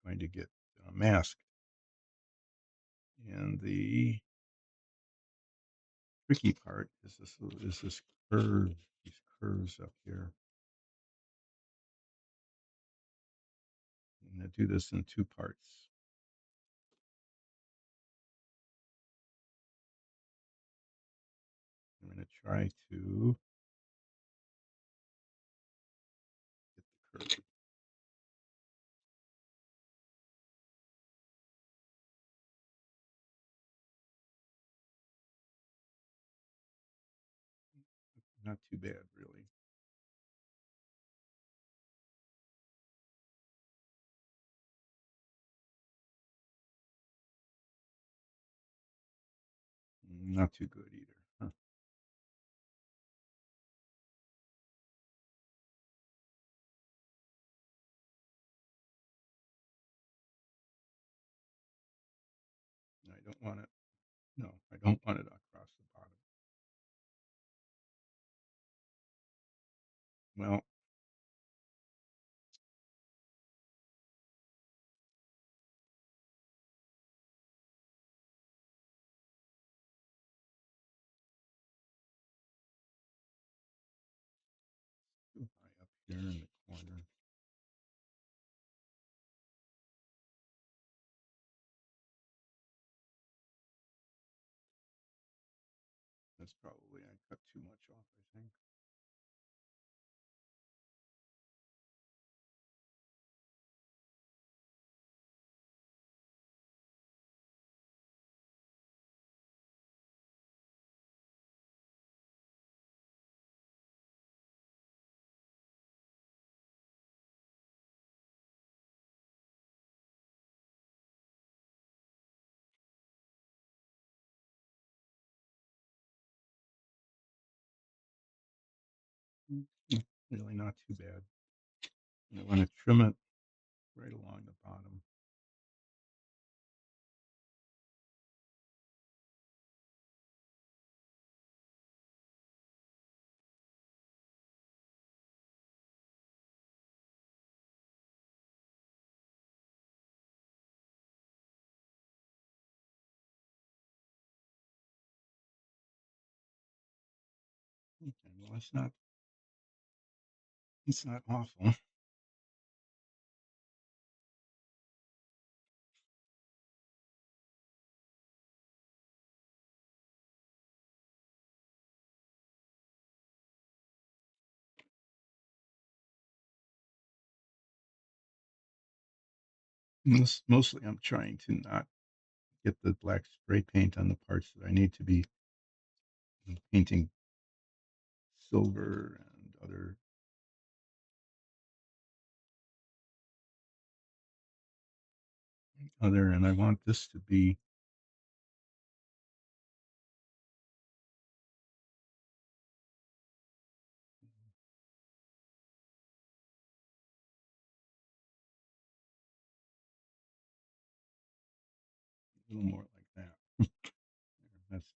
S1: going to get masked. And the tricky part is this curve, these curves up here. I'm going to do this in two parts. I'm going to try to get the curve. Not too bad, really. Not too good either. Huh. I don't want it. No, I don't want it across the bottom. Well, there in the corner. That's probably, I cut too much off, I think. Mm, Really not too bad. And I want to trim it right along the bottom. Okay, well, it's not awful. Mostly I'm trying to not get the black spray paint on the parts that I need to be painting silver and and I want this to be a little more like that. That's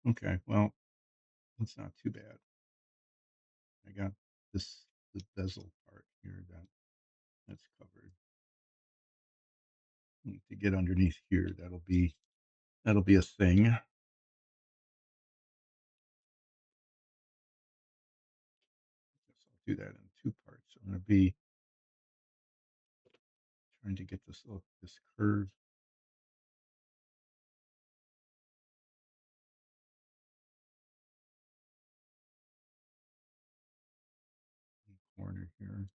S1: better. Okay, well, it's not too bad. I got the bezel part here that's covered. And to get underneath here, that'll be a thing. I guess I'll do that in two parts. I'm going to be trying to get this curve in the corner here.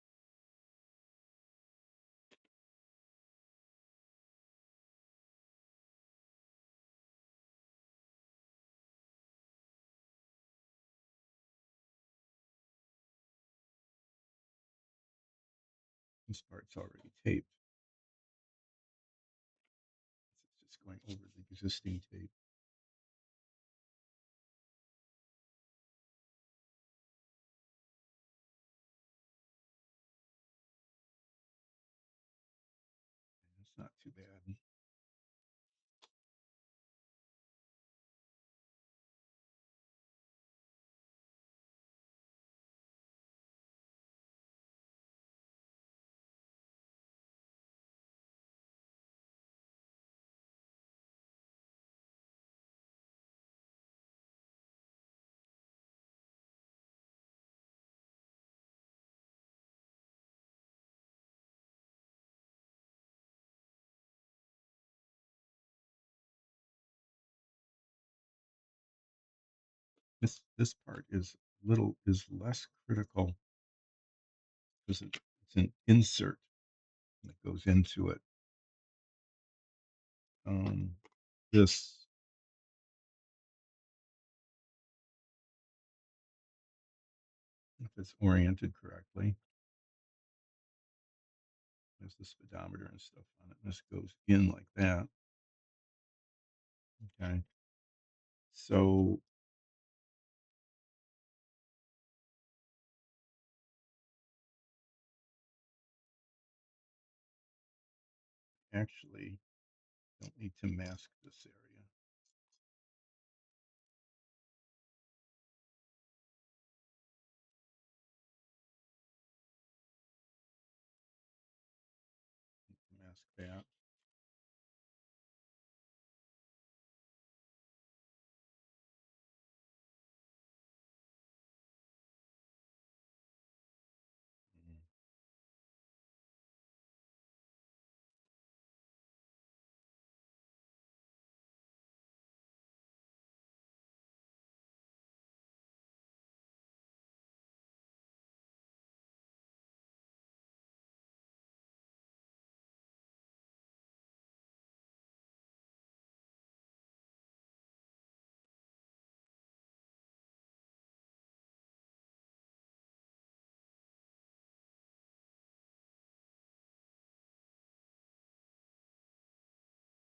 S1: This part's already taped. It's just going over the existing tape. It's not too bad. This part is less critical because it's an insert that goes into it. Um, this if it's oriented correctly, there's the speedometer and stuff on it. And this goes in like that. Okay, so actually, don't need to mask this area. Mask that.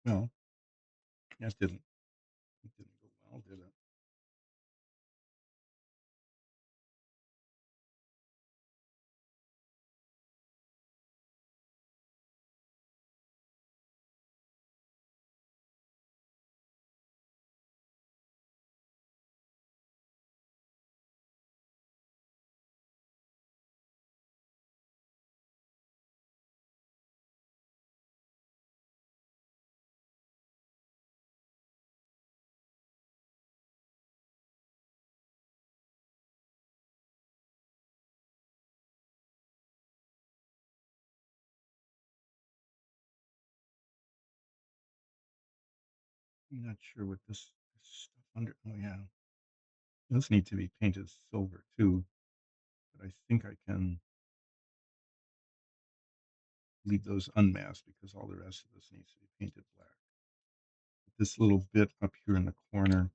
S1: Well, that didn't go well, did it? I'm not sure what this stuff under. Oh yeah, those need to be painted silver too. But I think I can leave those unmasked because all the rest of this needs to be painted black. This little bit up here in the corner,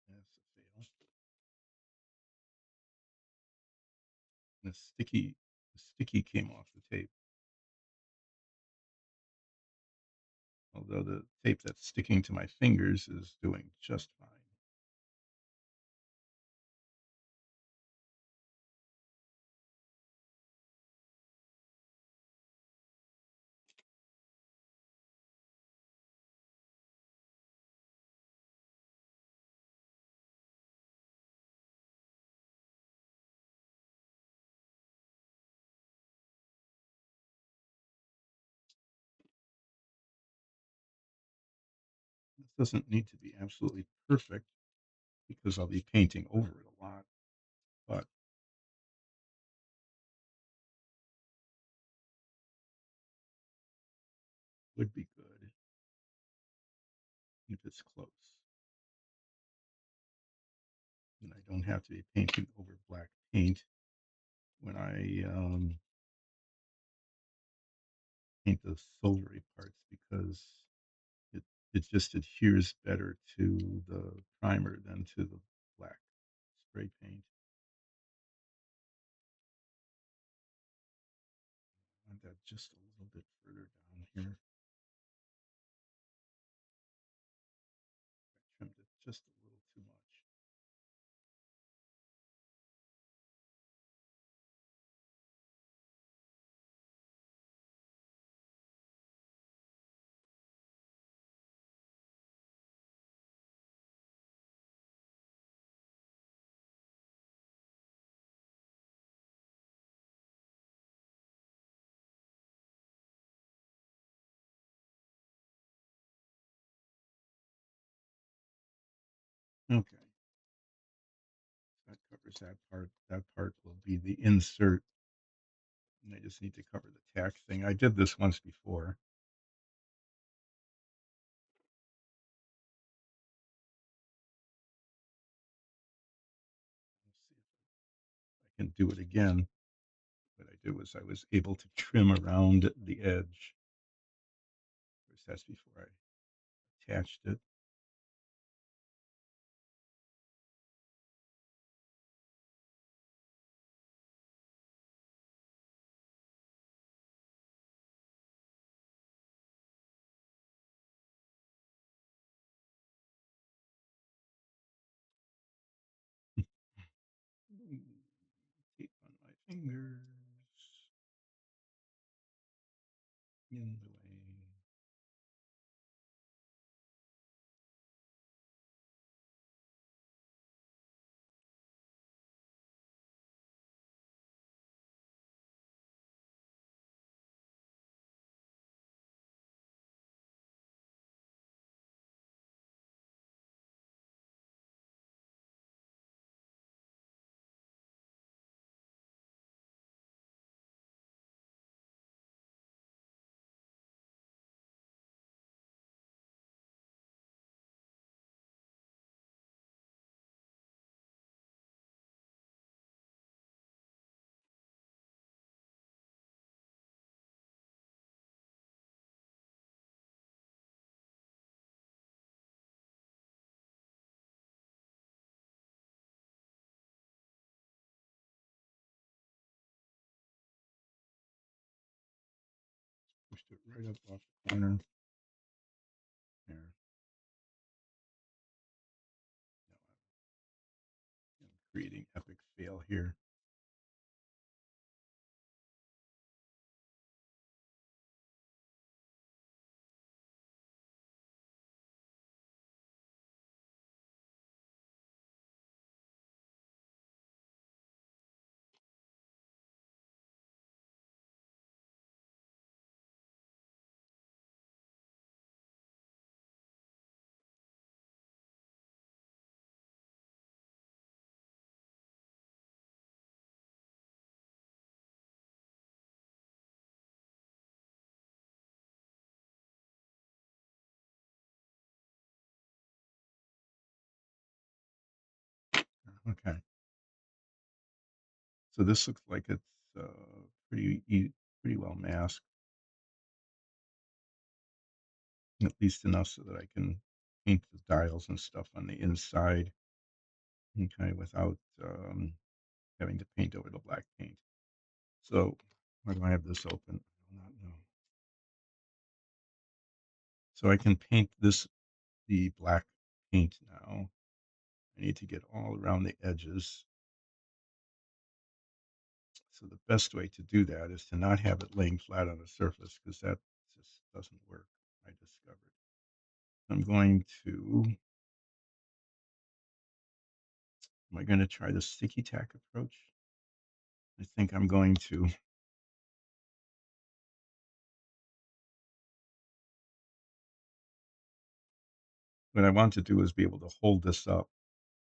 S1: that's a fail. And the sticky came off the tape. Although the tape that's sticking to my fingers is doing just fine. This doesn't need to be absolutely perfect because I'll be painting over it a lot, but would be good if it's close. And I don't have to be painting over black paint when I paint the silvery parts because it it just adheres better to the primer than to the black spray paint. I want that just a little bit further down here. I trimmed it just a little too much. Okay, that covers that part. That part will be the insert, and I just need to cover the tack thing. I did this once before. Let's see if I can do it again. What I did was I was able to trim around the edge. Of course, that's before I attached it. Tape on my fingers in the way. it right up off the corner. There. No, I'm creating epic fail here. Okay. So this looks like it's pretty well masked, at least enough so that I can paint the dials and stuff on the inside, okay, without having to paint over the black paint. So why do I have this open? I do not know. So I can paint the black paint now. I need to get all around the edges. So the best way to do that is to not have it laying flat on the surface because that just doesn't work, I discovered. I'm going to, am I going to try the sticky tack approach? I think I'm going to. What I want to do is be able to hold this up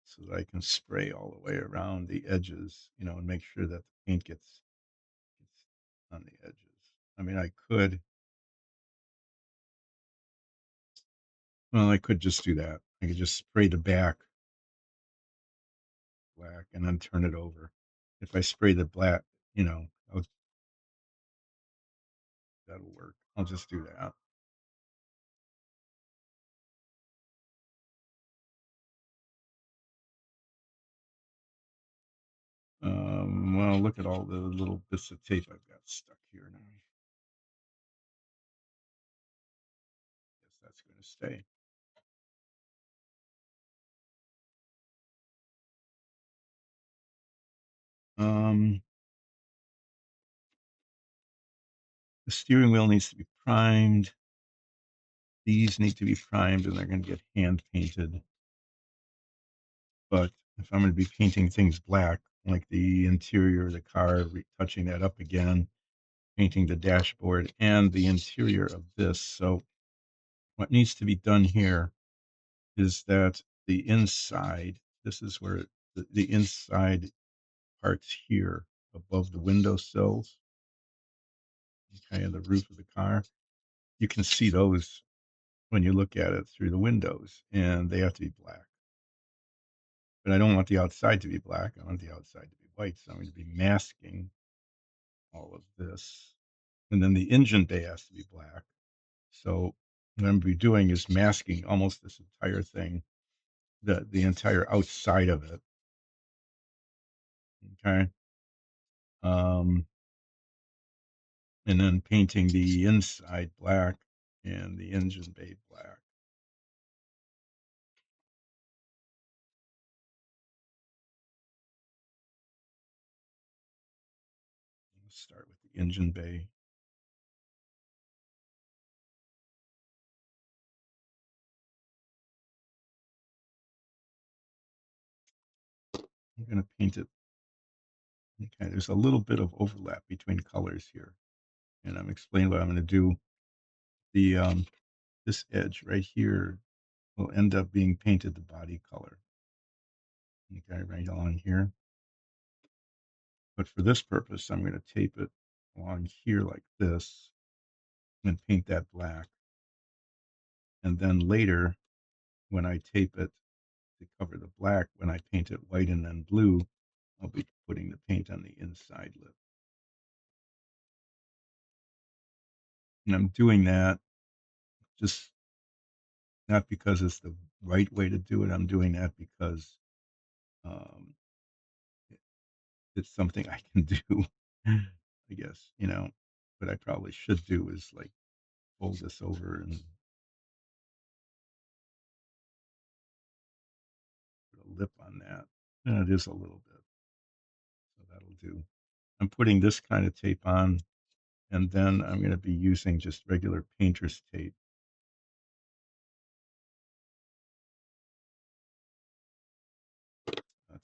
S1: so that I can spray all the way around the edges, and make sure that the paint gets on the edges. I mean, I could just do that. I could just spray the back black and then turn it over. If I spray the black, I'll, that'll work. I'll just do that. Well, look at all the little bits of tape I've got stuck here now. Guess that's going to stay. Um, the steering wheel needs to be primed. These need to be primed, and they're going to get hand painted. But if I'm going to be painting things black, like the interior of the car, retouching that up again, painting the dashboard and the interior of this. So what needs to be done here is that the inside, this is where the inside parts here above the window sills, okay, and the roof of the car, you can see those when you look at it through the windows, and they have to be black. But I don't want the outside to be black. I want the outside to be white. So I'm going to be masking all of this. And then the engine bay has to be black. So what I'm going to be doing is masking almost this entire thing, the entire outside of it. Okay. Um, and then painting the inside black and the engine bay black. Let's start with the engine bay. I'm going to paint it. Okay, there's a little bit of overlap between colors here, and I'm explaining what I'm going to do. The this edge right here will end up being painted the body color. Okay, right along here. But for this purpose, I'm going to tape it along here like this and paint that black. And then later, when I tape it to cover the black, when I paint it white and then blue, I'll be putting the paint on the inside lip. And I'm doing that just not because it's the right way to do it. I'm doing that because um, it's something I can do, I guess. What I probably should do is like fold this over and put a lip on that. And it is a little bit, so that'll do. I'm putting this kind of tape on, and then I'm going to be using just regular painter's tape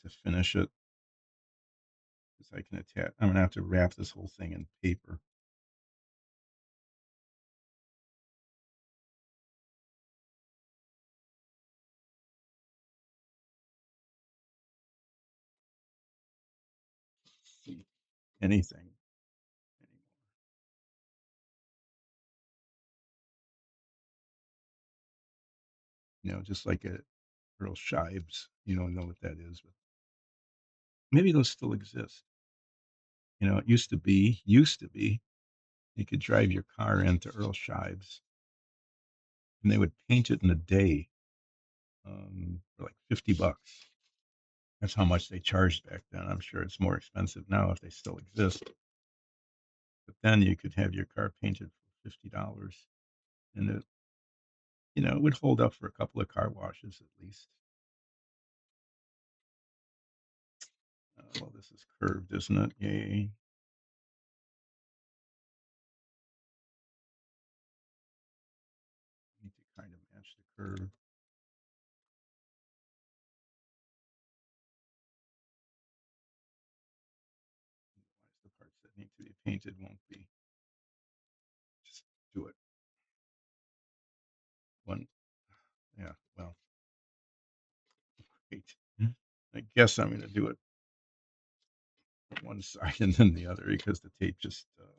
S1: to finish it. Because I can attach, I'm going to have to wrap this whole thing in paper. See anything anymore. Just like a Earl Shives. You don't know what that is, but maybe those still exist. It used to be, you could drive your car into Earl Shives and they would paint it in a day for like $50. That's how much they charged back then. I'm sure it's more expensive now if they still exist. But then you could have your car painted for $50 and it would hold up for a couple of car washes at least. Well, this is curved, isn't it? Yay. Need to kind of match the curve. Otherwise, the parts that need to be painted won't be. Just do it. One, yeah, well, wait. I guess I'm going to do it one side and then the other because the tape just failed.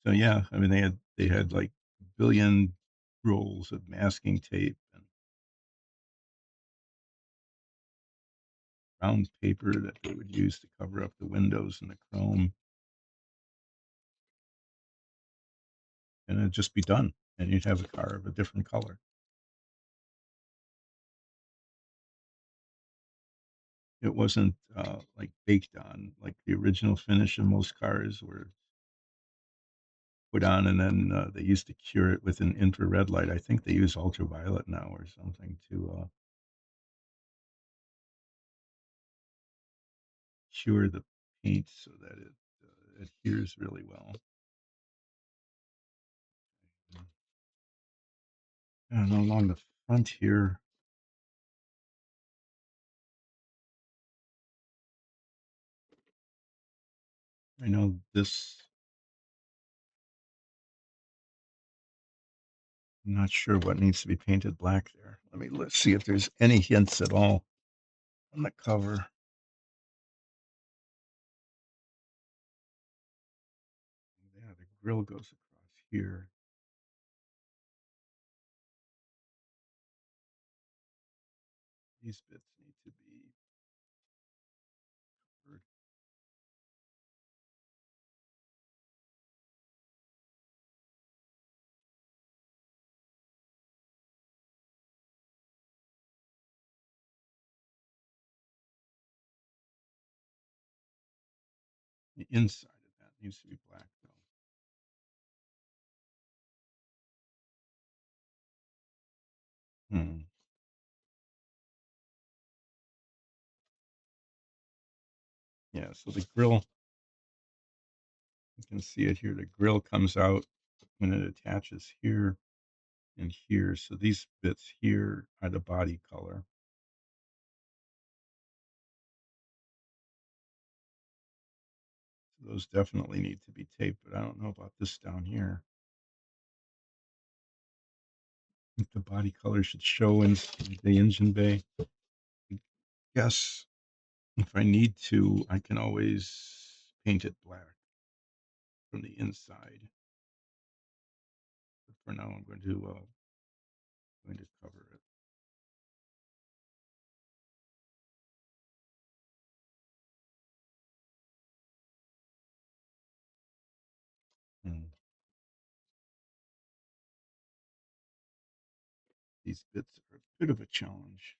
S1: So yeah, I mean they had like a billion rolls of masking tape and brown paper that they would use to cover up the windows and the chrome, and it'd just be done, and you'd have a car of a different color. It wasn't like baked on like the original finish of most cars, where it's put on and then they used to cure it with an infrared light. I think they use ultraviolet now or something to cure the paint so that it adheres really well. And along the front here, I know this, I'm not sure what needs to be painted black there. Let's see if there's any hints at all on the cover. Yeah, the grill goes across here. These bits need to be covered. The inside of that needs to be black, though. Hmm. Yeah, so the grill, you can see it here. The grill comes out when it attaches here and here. So these bits here are the body color. So those definitely need to be taped, but I don't know about this down here. I think the body color should show in the engine bay. Yes, if I need to, I can always paint it black from the inside. But for now, I'm going to cover it. Hmm. These bits are a bit of a challenge.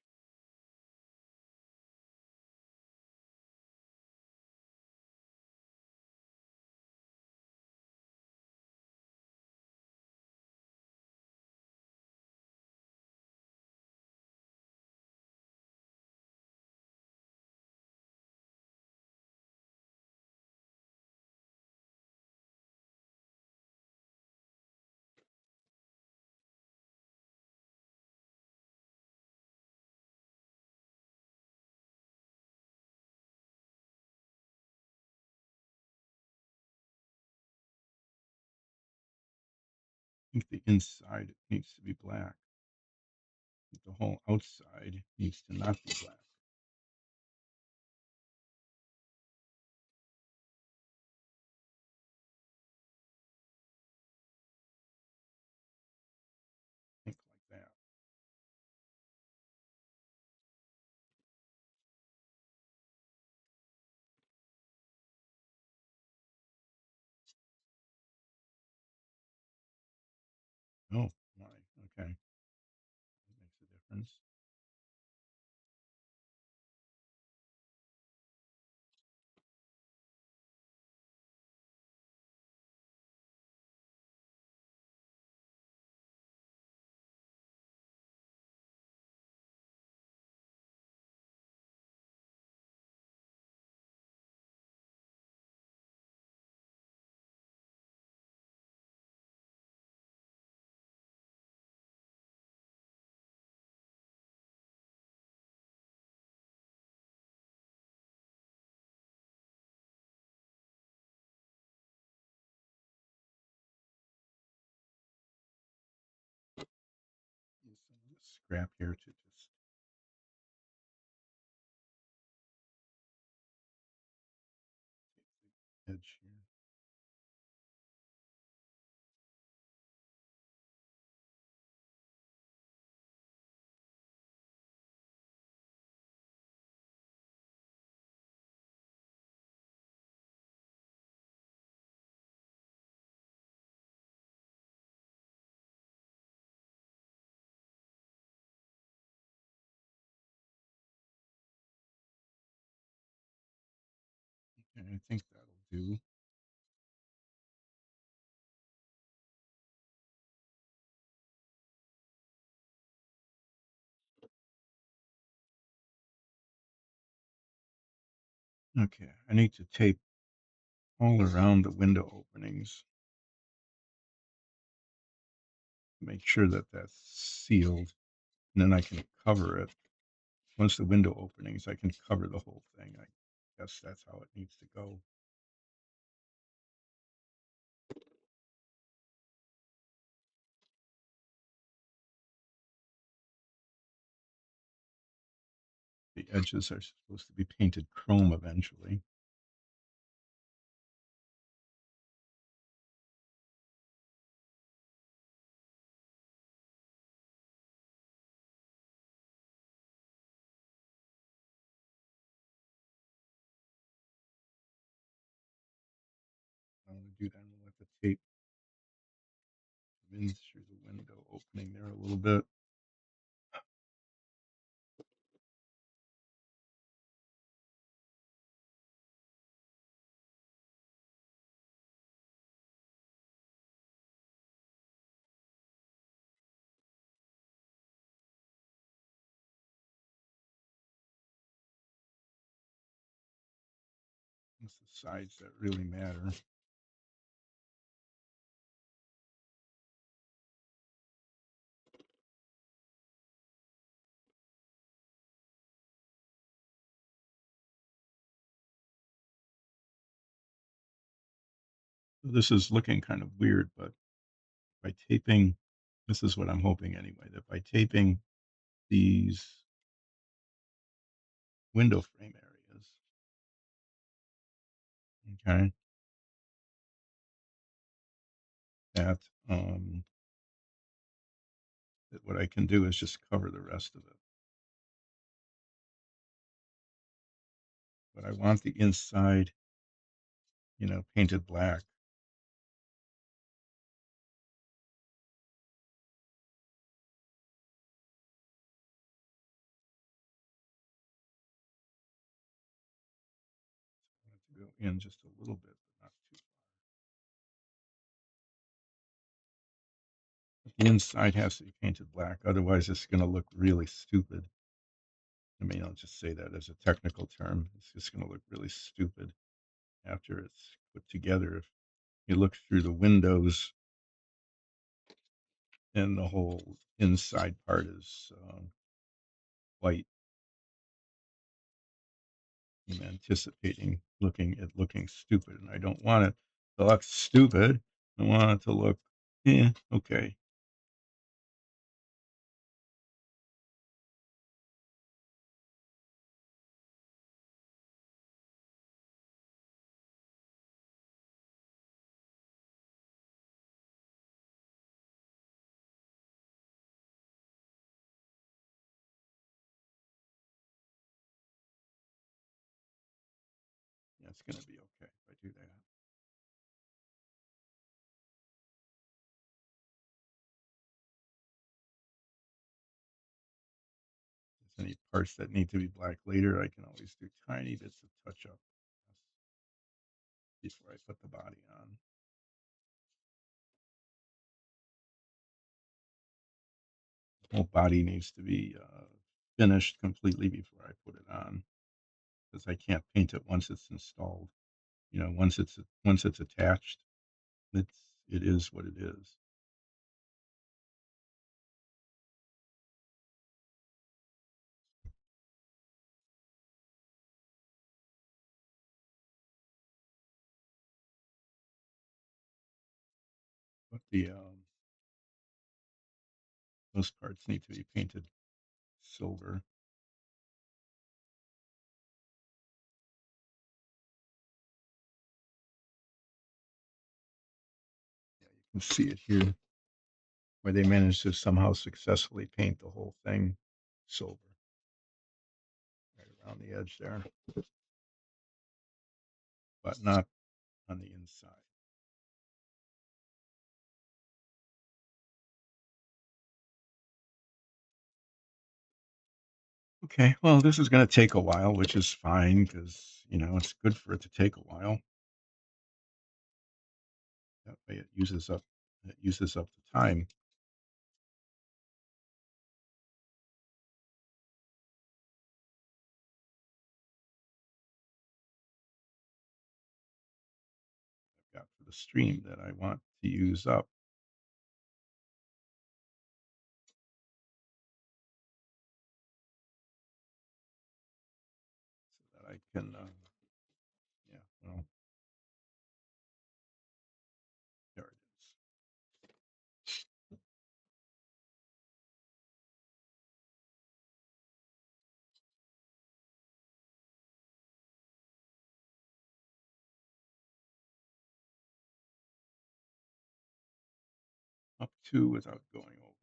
S1: I think the inside needs to be black. The whole outside needs to not be black. I think like that. Oh, my. Okay. That makes a difference. Use some of this scrap here to just take the edge here. And I think that'll do. Okay, I need to tape all around the window openings. Make sure that that's sealed, and then I can cover it. Once the window openings, I can cover the whole thing. I guess that's how it needs to go. The edges are supposed to be painted chrome eventually. I'm going to do that and let the tape come in through the window opening there a little bit. It's the sides that really matter. So this is looking kind of weird, but by taping, this is what I'm hoping anyway, that by taping these window frame areas, okay, that, um, that what I can do is just cover the rest of it. But I want the inside, painted black. go in just a little bit, but not too far. The inside has to be painted black, otherwise it's going to look really stupid. I mean, I'll just say that as a technical term. It's just going to look really stupid after it's put together. If you look through the windows and the whole inside part is white, I'm anticipating looking stupid, and I don't want it to look stupid. I want it to look, yeah, okay. Yeah, it's going to be okay if I do that. If there's any parts that need to be black later, I can always do tiny bits of touch up before I put the body on. The whole body needs to be finished completely before I put it on, because I can't paint it once it's installed. Once it's attached, it is what it is. But the those parts need to be painted silver. Yeah, you can see it here where they managed to somehow successfully paint the whole thing silver right around the edge there, but not on the inside. Okay, well, this is going to take a while, which is fine because, it's good for it to take a while. That way it uses up the time. I've got for the stream that I want to use up, so that I can, yeah, well, there it is. Up to without going over.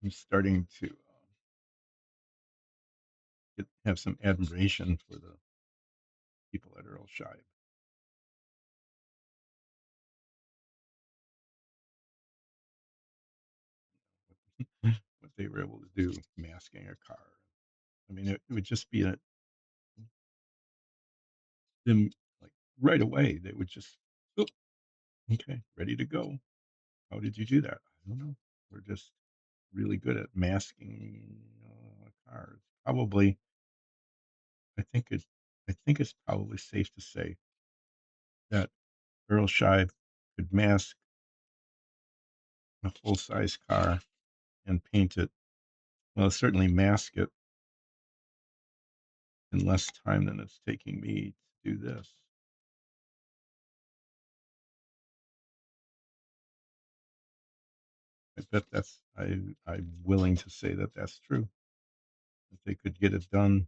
S1: I'm starting to have some admiration for the people at Earl Shive. What they were able to do masking a car. I mean, it would just be them, like, right away. They would just, "Oh, okay, ready to go. How did you do that? I don't know. We're just really good at masking cars." Probably, I think it. I think it's probably safe to say that Earl Shive could mask a full size car and paint it. Well, certainly mask it in less time than it's taking me to do this. I bet I'm willing to say that that's true. if they could get it done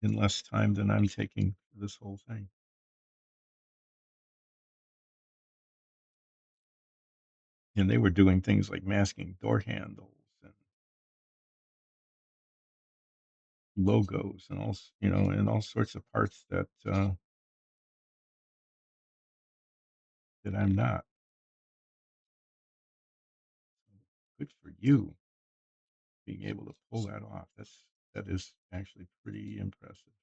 S1: in less time than I'm taking for this whole thing. And they were doing things like masking door handles and logos and and all sorts of parts that I'm not. Good for you being able to pull that off. That is actually pretty impressive.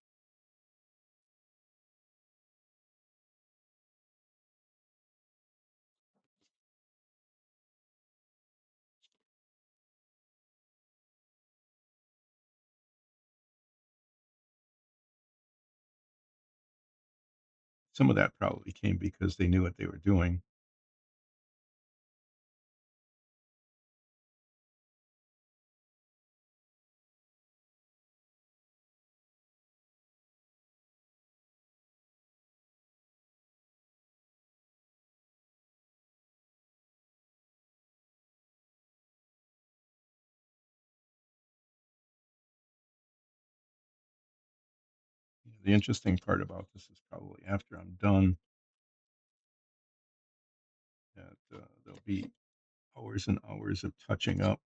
S1: Some of that probably came because they knew what they were doing. The interesting part about this is probably after I'm done, that there'll be hours and hours of touching up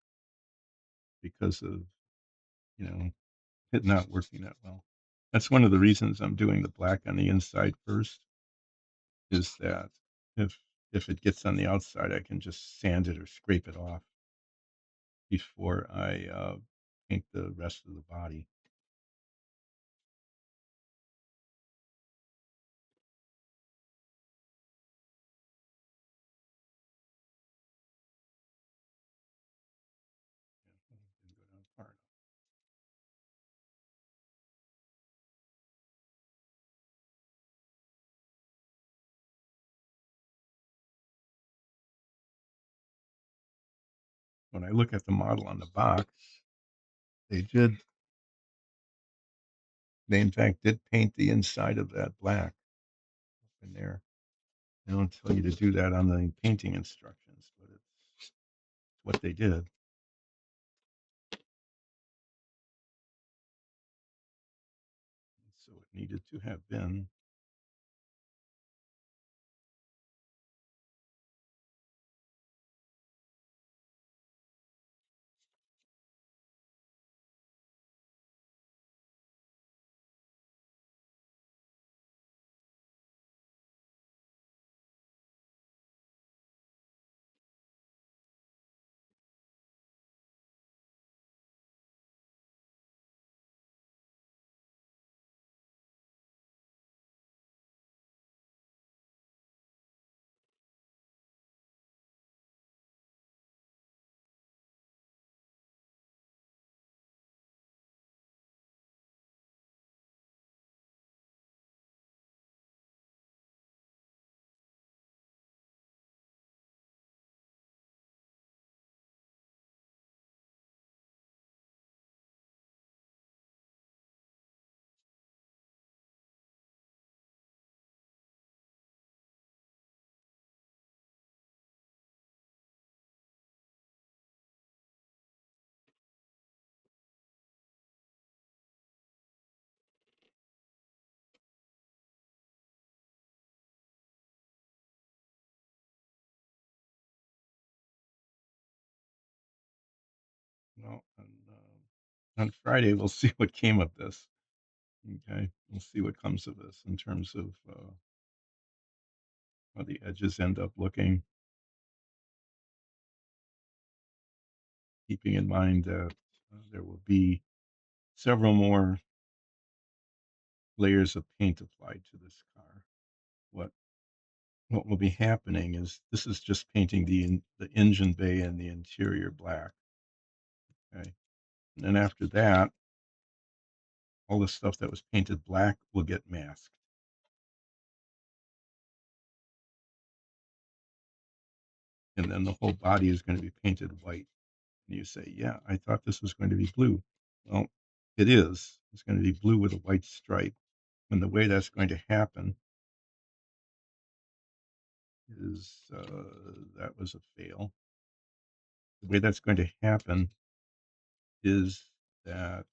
S1: because of you know it not working that well. That's one of the reasons I'm doing the black on the inside first. Is that if if it gets on the outside, I can just sand it or scrape it off before I paint the rest of the body. Yeah, didn't go down far enough. When I look at the model on the box, they did they in fact did paint the inside of that black in there. They don't tell you to do that on the painting instructions, but it's what they did. So it needed to have been. Well, on Friday we'll see what came of this. Okay, we'll see what comes of this in terms of how the edges end up looking. Keeping in mind that there will be several more layers of paint applied to this car. What what will be happening is this is just painting the engine bay and the interior black. Okay, and then after that, all the stuff that was painted black will get masked, and then the whole body is going to be painted white. And you say, "Yeah, I thought this was going to be blue." Well, it is. It's going to be blue with a white stripe. And the way that's going to happen is that was a fail. The way that's going to happen is that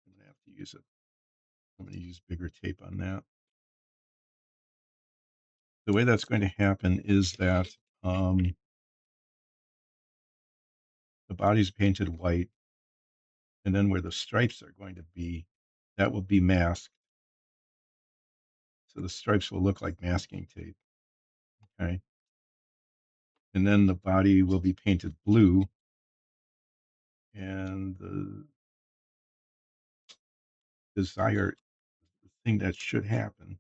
S1: I'm going to have to use it. I'm going to use bigger tape on that. The way that's going to happen is that the body's painted white, and then where the stripes are going to be, that will be masked. So the stripes will look like masking tape. Okay. And then the body will be painted blue, and the desired thing that should happen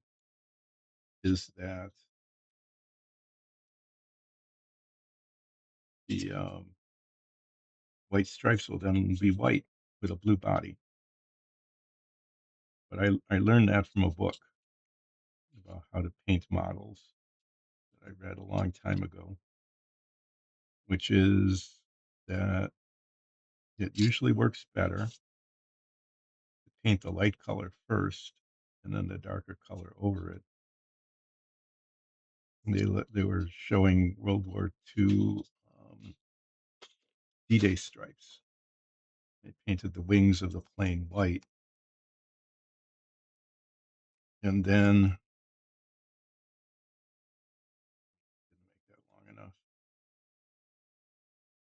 S1: is that the white stripes will then be white with a blue body. But I learned that from a book about how to paint models that I read a long time ago, which is that it usually works better to paint the light color first and then the darker color over it. They were showing World War II D-Day stripes. They painted the wings of the plane white, and then didn't make that long enough,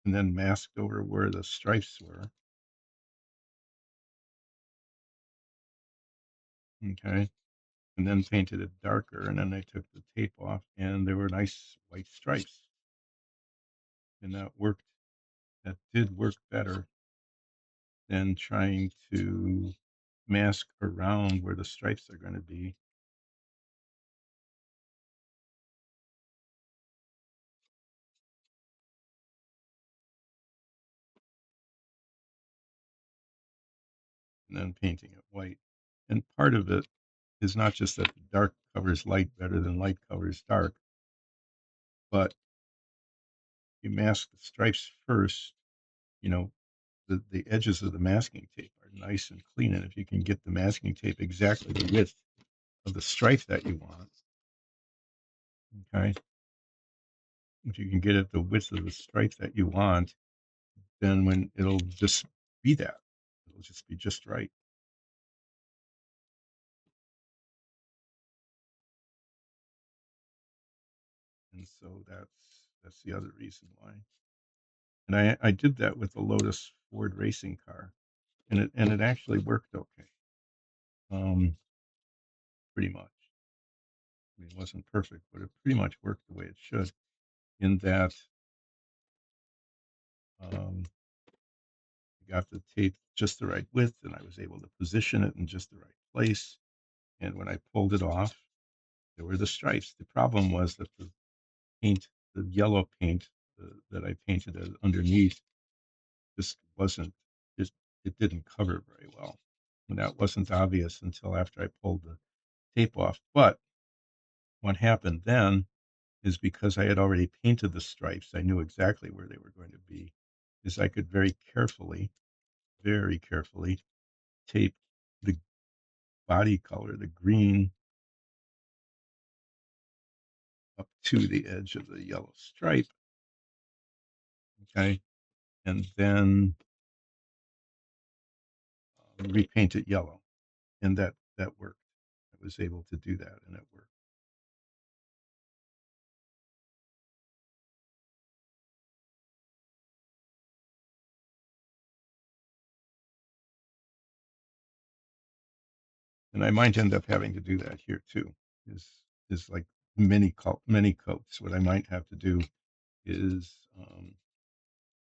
S1: and then masked over where the stripes were. Okay, and then painted it darker, and then they took the tape off, and there were nice white stripes, and that worked. That did work better than trying to mask around where the stripes are going to be. And then painting it white. And part of it is not just that the dark covers light better than light covers dark, but you mask the stripes first. You know, the edges of the masking tape are nice and clean. And if you can get the masking tape exactly the width of the stripe that you want, okay, if you can get it the width of the stripe that you want, then when it'll just be that, it'll just be just right. And so that's the other reason why. And I did that with the Lotus Ford racing car, and it actually worked okay, um, pretty much. I mean, it wasn't perfect, but it pretty much worked the way it should. In that, I got the tape just the right width, and I was able to position it in just the right place. And when I pulled it off, there were the stripes. The problem was that the paint, the yellow paint that I painted underneath, just wasn't just it didn't cover very well. And that wasn't obvious until after I pulled the tape off. But what happened then is because I had already painted the stripes, I knew exactly where they were going to be, is I could very carefully tape the body color, the green, up to the edge of the yellow stripe. Okay. And then repaint it yellow. And that worked. I was able to do that, and it worked. And I might end up having to do that here too. Is like many coats. What I might have to do is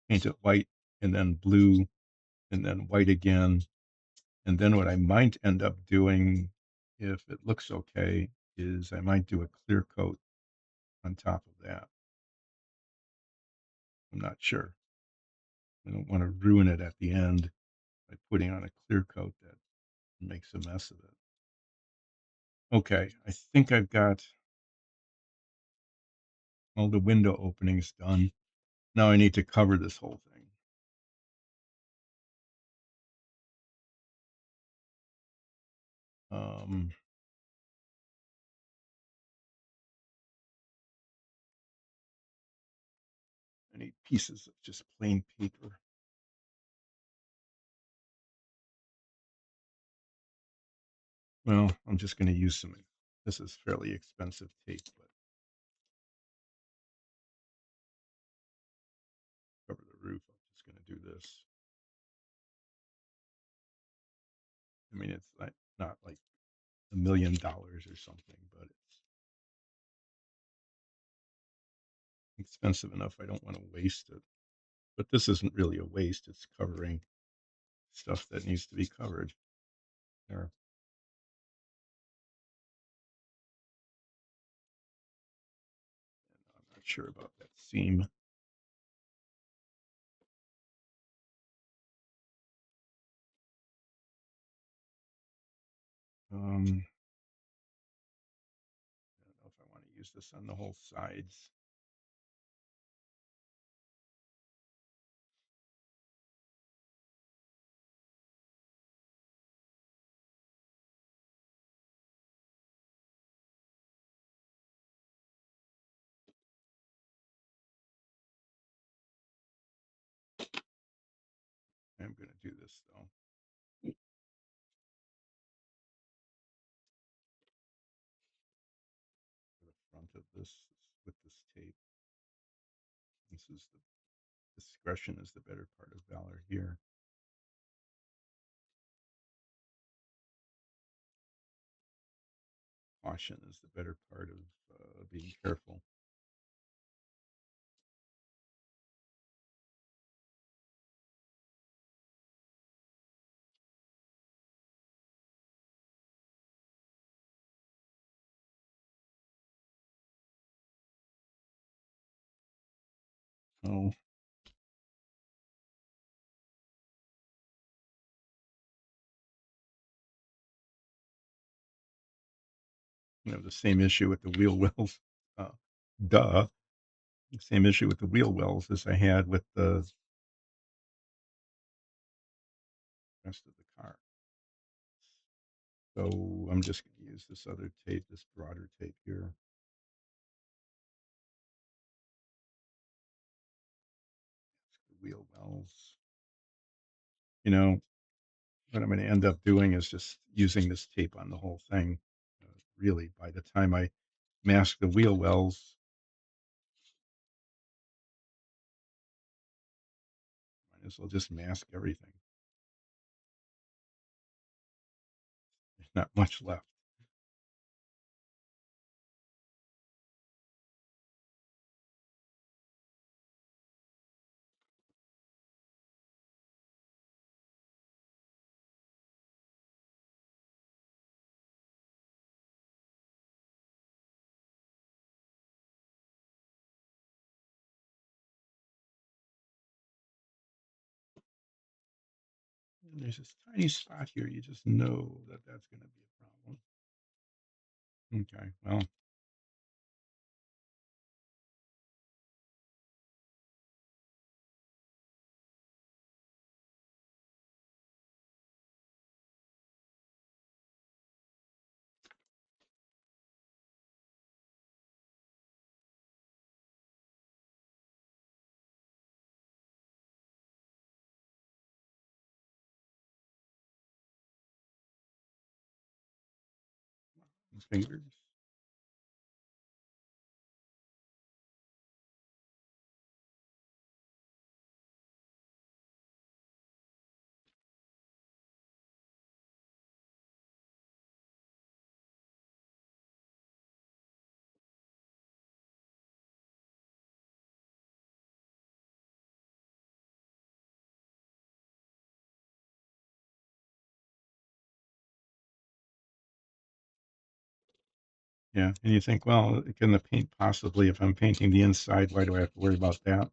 S1: paint it white and then blue and then white again. And then what I might end up doing, if it looks okay, is I might do a clear coat on top of that. I'm not sure. I don't want to ruin it at the end by putting on a clear coat that makes a mess of it. Okay, I think I've got all the window openings done. Now I need to cover this whole thing. Um, I need pieces of just plain paper. Well, I'm just going to use some. This is fairly expensive tape, but cover the roof. I'm just going to do this. I mean, it's not like $1 million or something, but it's expensive enough. I don't want to waste it. But this isn't really a waste. It's covering stuff that needs to be covered. There. I'm not sure about that seam. I don't know if I want to use this on the whole sides. I'm going to do this though. For the front of this with this tape. This is the discretion is the better part of valor here. Caution is the better part of being careful. Oh, you know, the same issue with the wheel wells. Uh, duh. The same issue with the wheel wells as I had with the rest of the car. So I'm just going to use this other tape, this broader tape here. The wheel wells. You know, what I'm going to end up doing is just using this tape on the whole thing. Really, by the time I mask the wheel wells, might as well just mask everything. There's not much left. And there's this tiny spot here. You just know that that's going to be a problem. Okay, well, fingers. Yeah, and you think, well, can the paint possibly, if I'm painting the inside, why do I have to worry about that?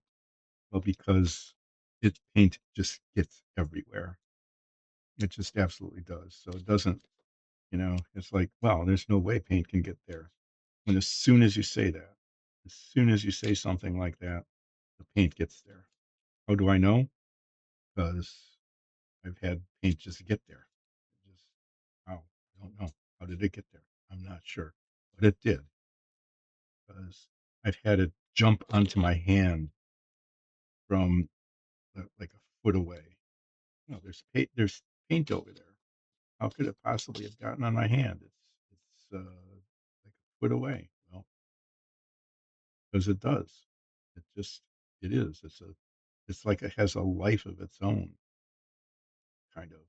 S1: Well, because it paint just gets everywhere. It just absolutely does. So it doesn't, it's like, well, there's no way paint can get there. And as soon as you say that, as soon as you say something like that, the paint gets there. How do I know? Because I've had paint just get there. Just, how? I don't know. How did it get there? I'm not sure, but it did because I've had it jump onto my hand from like a foot away. No, there's paint over there. How could it possibly have gotten on my hand? It's like a foot away. Well, because it does. It just it is. It's like it has a life of its own, kind of,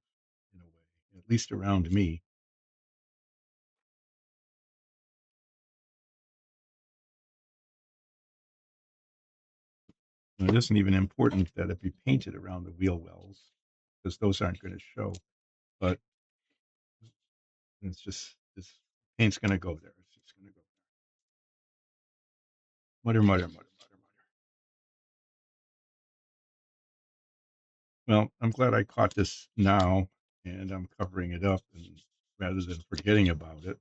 S1: in a way. At least around me. And it isn't even important that it be painted around the wheel wells, because those aren't going to show. But it's just this paint's going to go there. It's just going to go there. Mutter, mutter, mutter, mutter, mutter. Well, I'm glad I caught this now, and I'm covering it up, and rather than forgetting about it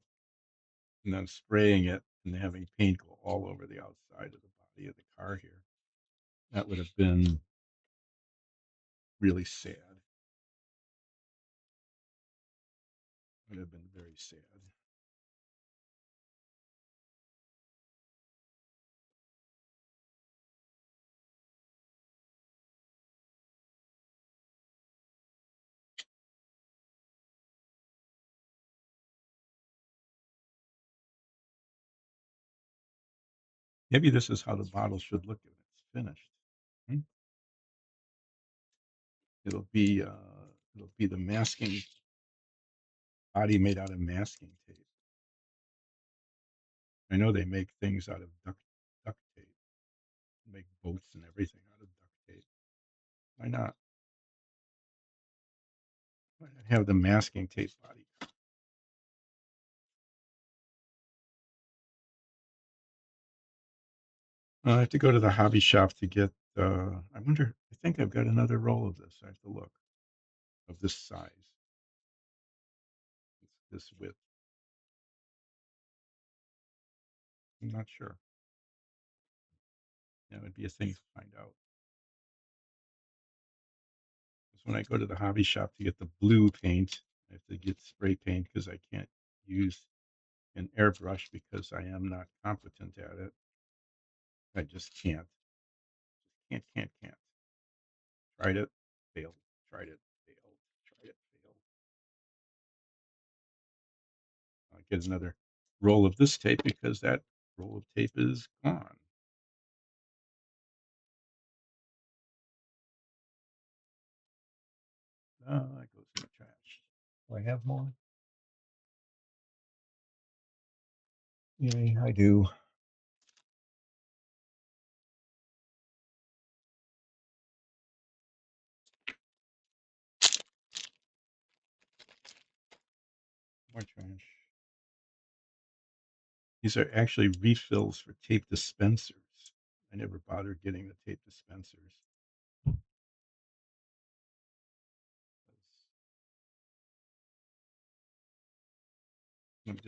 S1: and then spraying it and having paint go all over the outside of the body of the car here. That would have been really sad. Would have been very sad. Maybe this is how the bottle should look when it's finished. Hmm? It'll be uh, it'll be the masking body made out of masking tape. I know they make things out of duct tape. Make boats and everything out of duct tape. Why not? Why not have the masking tape body? I have to go to the hobby shop to get. I wonder. I think I've got another roll of this. I have to look of this size, this width. I'm not sure. That would be a thing to find out. Because when I go to the hobby shop to get the blue paint, I have to get spray paint because I can't use an airbrush because I am not competent at it. I just can't. Can't. Tried it, failed. Tried it, failed. Tried it, failed. I get another roll of this tape because that roll of tape is gone. That goes in the trash. Do I have more? Yay, I do. More trash. These are actually refills for tape dispensers. I never bothered getting the tape dispensers. I'm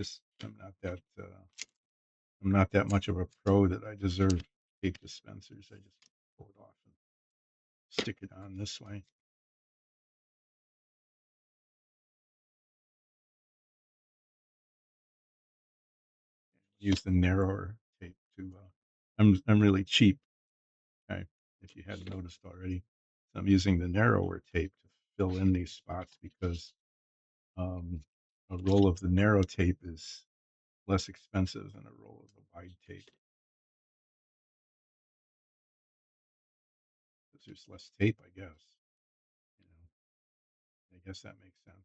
S1: not that much of a pro that I deserve tape dispensers. I just pull it off and stick it on this way. Use the narrower tape to. I'm really cheap. Okay, if you hadn't noticed already, so I'm using the narrower tape to fill in these spots because um, a roll of the narrow tape is less expensive than a roll of the wide tape because there's less tape, I guess. You know, I guess that makes sense.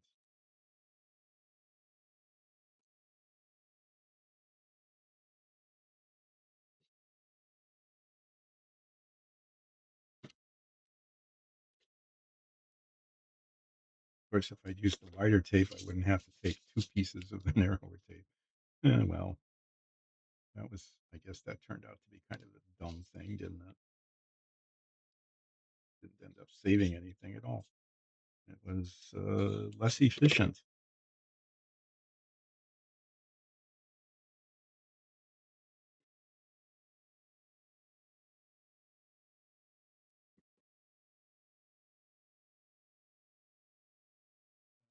S1: Of course, if I'd used the wider tape, I wouldn't have to take two pieces of the narrower tape. Well, I guess that turned out to be kind of a dumb thing, didn't it? Didn't end up saving anything at all. It was less efficient.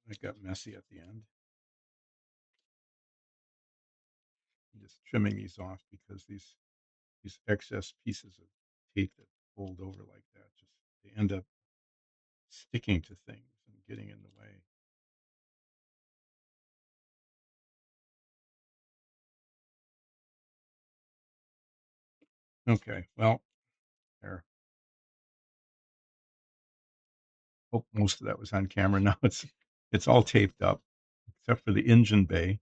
S1: It got messy at the end. I'm just trimming these off because these excess pieces of tape that fold over like that. Just they end up sticking to things and getting in the way. Okay, well, there. Hope most of that was on camera. Now it's all taped up except for the engine bay.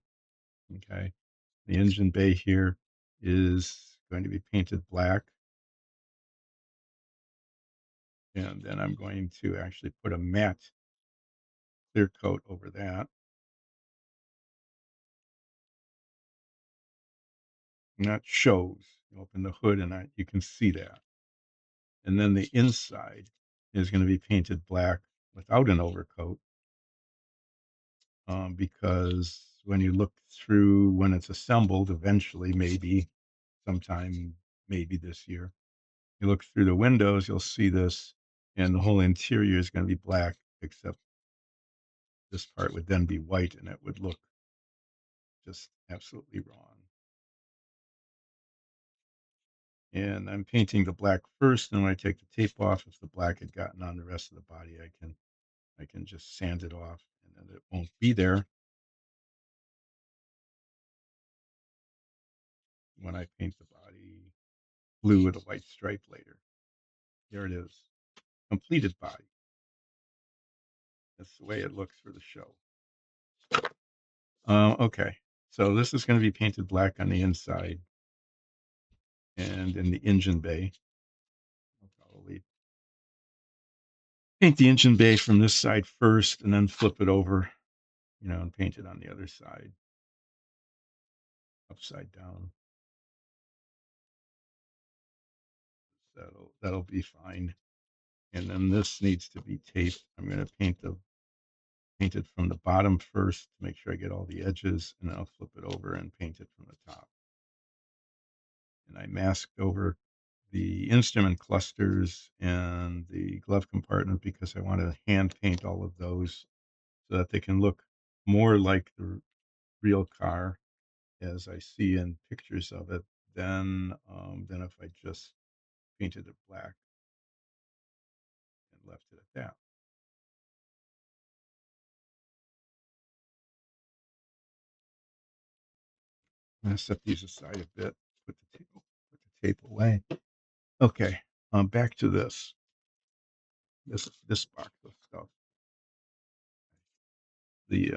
S1: Okay, the engine bay here is going to be painted black, and then I'm going to actually put a matte clear coat over that. And that shows. You open the hood and you can see that. And then the inside is going to be painted black without an overcoat, because when you look through when it's assembled, eventually, maybe sometime, maybe this year, you look through the windows, you'll see this, and the whole interior is going to be black, except this part would then be white, and it would look just absolutely wrong. And I'm painting the black first, and when I take the tape off, if the black had gotten on the rest of the body, I can just sand it off, and then it won't be there when I paint the body blue with a white stripe later. There it is, completed body. That's the way it looks for the show. Okay, so this is going to be painted black on the inside and in the engine bay. I'll probably paint the engine bay from this side first, and then flip it over, and paint it on the other side, upside down. That'll be fine. And then this needs to be taped. I'm going to paint it from the bottom first to make sure I get all the edges, and then I'll flip it over and paint it from the top. And I masked over the instrument clusters and the glove compartment because I want to hand paint all of those so that they can look more like the real car as I see in pictures of it than if I just painted it black and left it at that. I'm going to set these aside a bit, put the tape away. Okay, back to this box of stuff. The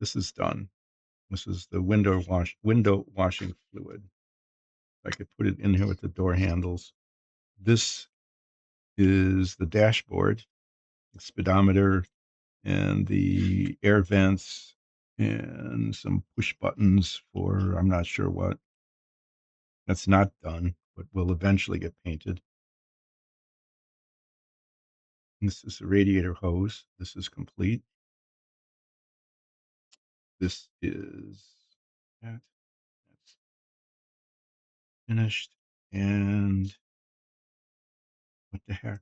S1: This is done. This is the window washing fluid. I could put it in here with the door handles. This is the dashboard, the speedometer, and the air vents, and some push buttons for I'm not sure what. That's not done, but will eventually get painted. And this is the radiator hose. This is complete. This is that. That's finished. And what the heck?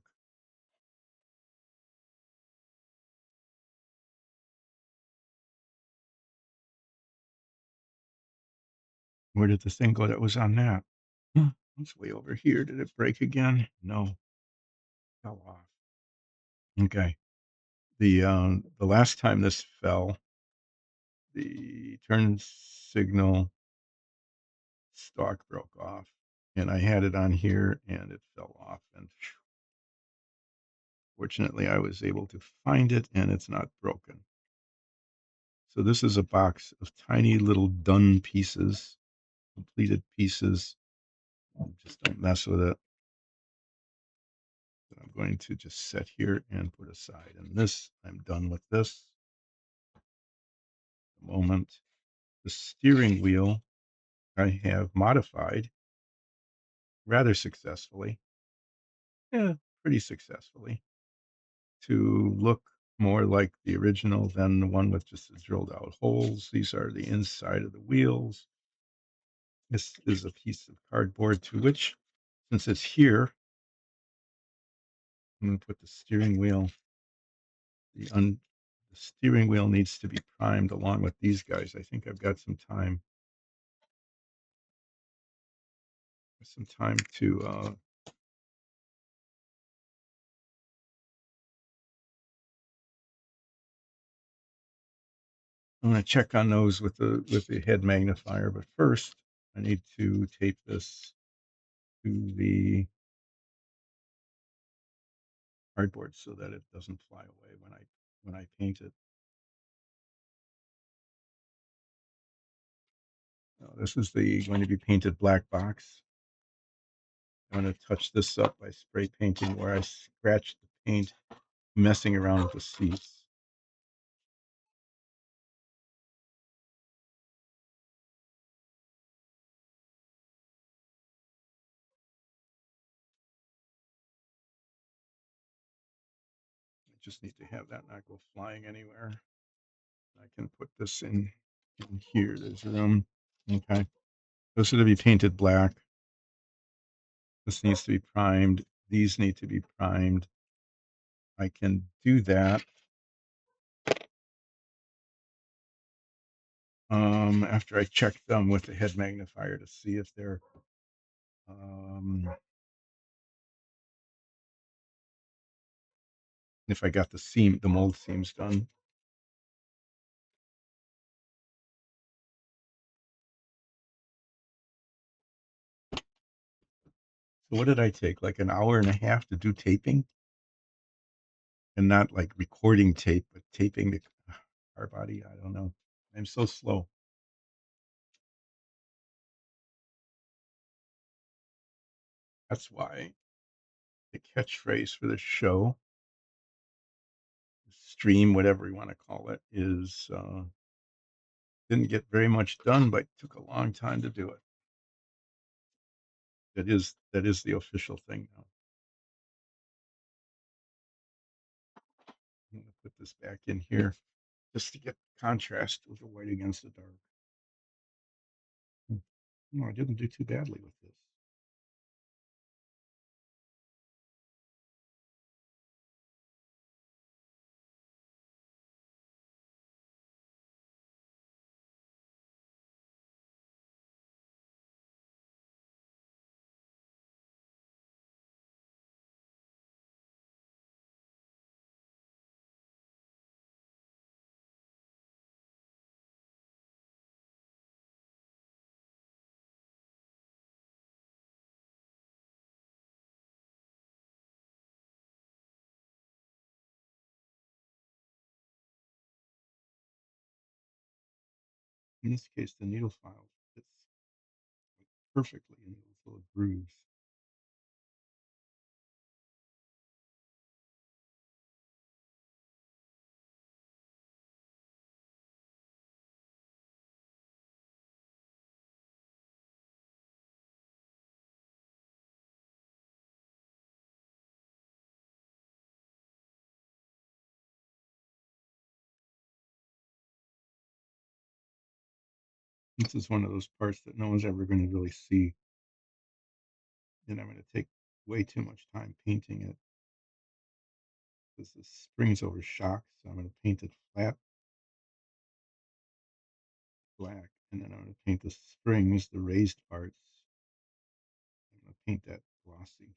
S1: Where did the thing go that was on that? It's way over here. Did it break again? No, fell off. Okay. The last time this fell, the turn signal stalk broke off, and I had it on here, and it fell off. And fortunately, I was able to find it, and it's not broken. So this is a box of tiny little done pieces, completed pieces. Just don't mess with it. That I'm going to just set here and put aside. And this, I'm done with this. The moment. The steering wheel I have modified rather successfully. Yeah, pretty successfully, to look more like the original than the one with just the drilled out holes. These are the inside of the wheels. This is a piece of cardboard to which, since it's here, I'm going to put the steering wheel. The steering wheel needs to be primed along with these guys. I think I've got some time. some time to I'm going to check on those with the head magnifier, but first I need to tape this to the cardboard so that it doesn't fly away when I paint it. Now, this is going to be painted black box. I'm going to touch this up by spray painting where I scratched the paint, messing around with the seats. I just need to have that not go flying anywhere. I can put this in here. There's room. Okay. This is going to be painted black. This needs to be primed. These need to be primed. I can do that after I check them with the head magnifier to see if they're if I got the mold seams done. So what did I take? Like an hour and a half to do taping? And not like recording tape, but taping the car body. I don't know. I'm so slow. That's why the catchphrase for the show, stream, whatever you want to call it, is didn't get very much done, but took a long time to do it. That is the official thing now. I'm going to put this back in here just to get contrast with the white against the dark. No, I didn't do too badly with this. In this case, the needle file fits perfectly in those little grooves. This is one of those parts that no one's ever going to really see. And I'm going to take way too much time painting it because the spring's over shock. So I'm going to paint it flat black. And then I'm going to paint the springs, the raised parts. I'm going to paint that glossy.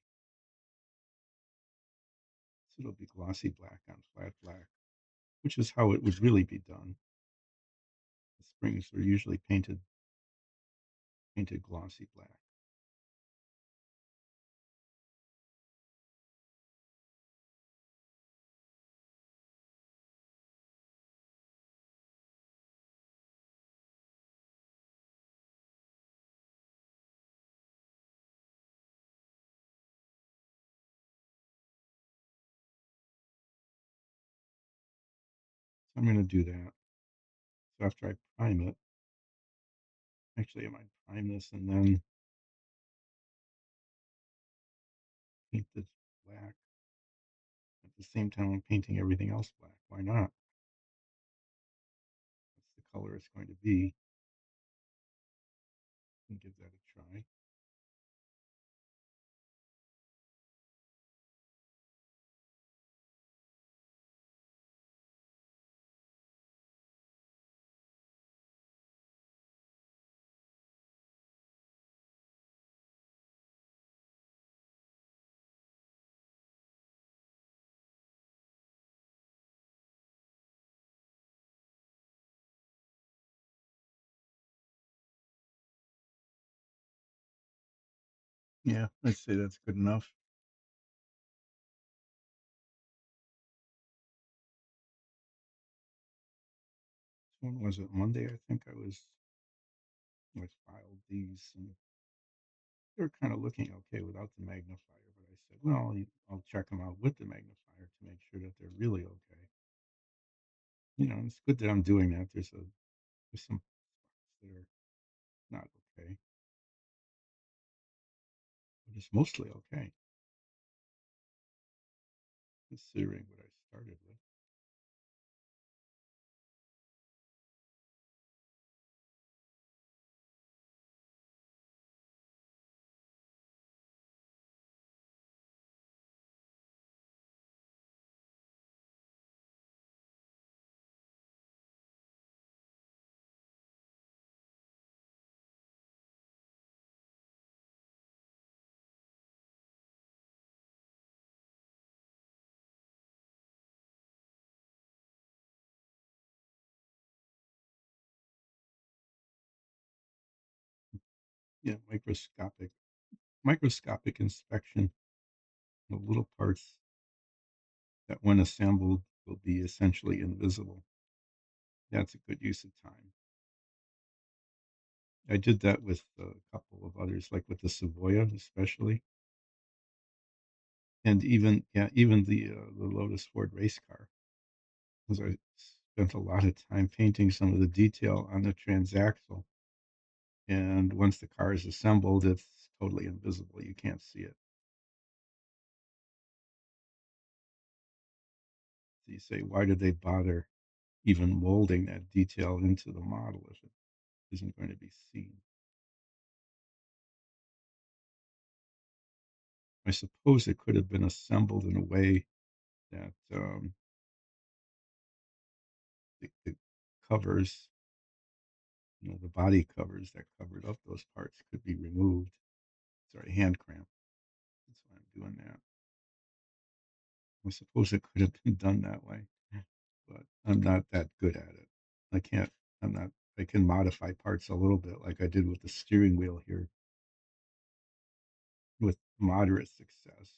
S1: So it'll be glossy black on flat black, which is how it would really be done. The springs are usually painted glossy black. So I'm going to do that. So after I prime it, actually I might prime this and then paint this black. At the same time, I'm painting everything else black. Why not? That's the color it's going to be. And give that a try. Yeah, I'd say that's good enough. When was it? Monday, I think I filed these, and they were kind of looking okay without the magnifier. But I said, well, I'll check them out with the magnifier to make sure that they're really okay. It's good that I'm doing that. There's some spots that are not okay, but it's mostly okay considering what I started with. Yeah, microscopic inspection of little parts that, when assembled, will be essentially invisible. That's a good use of time. I did that with a couple of others, like with the Savoya, especially, and even the Lotus Ford race car, because I spent a lot of time painting some of the detail on the transaxle, and once the car is assembled, it's totally invisible. You can't see it. So you say, why did they bother even molding that detail into the model if it isn't going to be seen? I suppose it could have been assembled in a way that the covers, the body covers that covered up those parts could be removed. Sorry, hand cramp. That's why I'm doing that. I suppose it could have been done that way, but I'm not that good at it. I can't, I'm not, I can modify parts a little bit like I did with the steering wheel here with moderate success.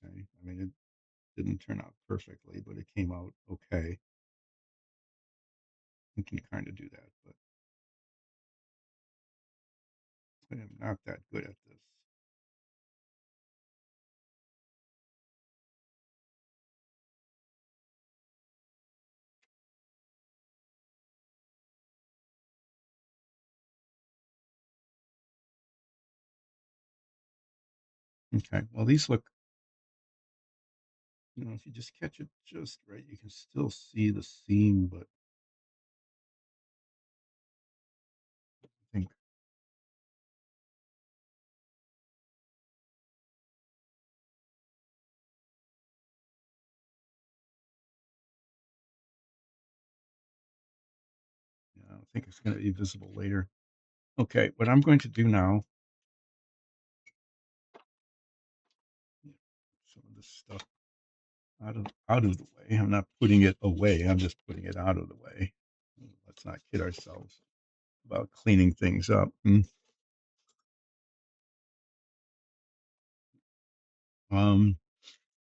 S1: Okay. I mean, it didn't turn out perfectly, but it came out okay. I can kind of do that, but I am not that good at this. Okay. Well, these look, if you just catch it just right, you can still see the seam, but I think, yeah, I don't think it's going to be visible later. Okay. What I'm going to do now, yeah, some of this stuff out of the way. I'm not putting it away. I'm just putting it out of the way. Let's not kid ourselves about cleaning things up. Um,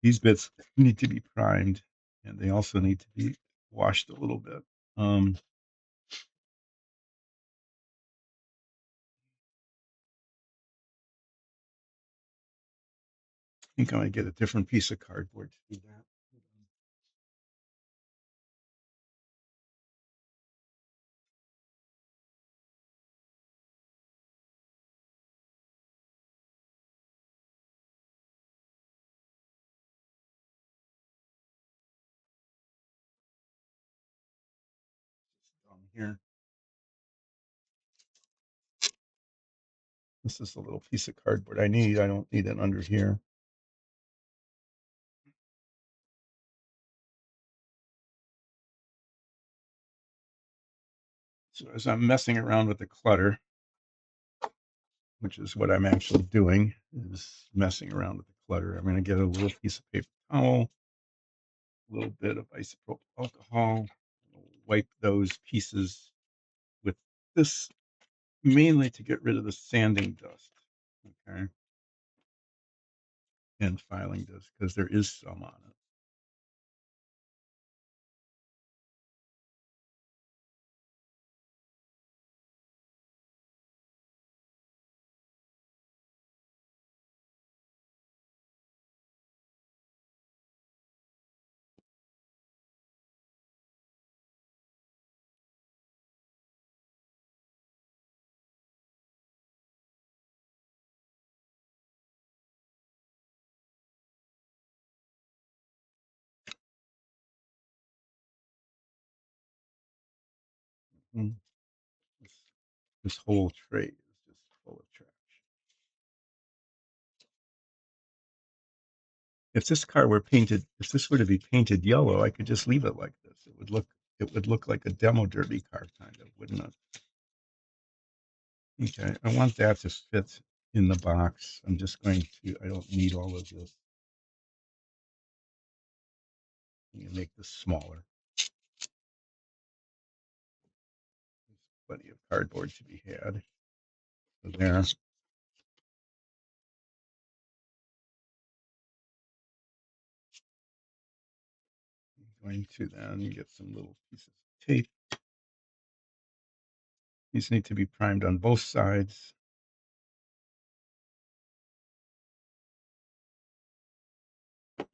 S1: these bits need to be primed, and they also need to be washed a little bit. Um, I think I'm gonna get a different piece of cardboard to do that. Down here. This is the little piece of cardboard I need. I don't need it under here. So as I'm messing around with the clutter, which is what I'm actually doing, is messing around with the clutter. I'm going to get a little piece of paper towel, a little bit of isopropyl alcohol, wipe those pieces with this mainly to get rid of the sanding dust. Okay. and filing disc because there is some on it. Mm. This, this whole tray is just full of trash. If this car were painted, if this were to be painted yellow, I could just leave it like this. It would look like a demo derby car, kind of, wouldn't it? Okay, I want that to fit in the box. I'm just going to, I don't need all of this. I'm gonna make this smaller. There's plenty of cardboard to be had. So there. I'm going to then get some little pieces of tape. These need to be primed on both sides. I'll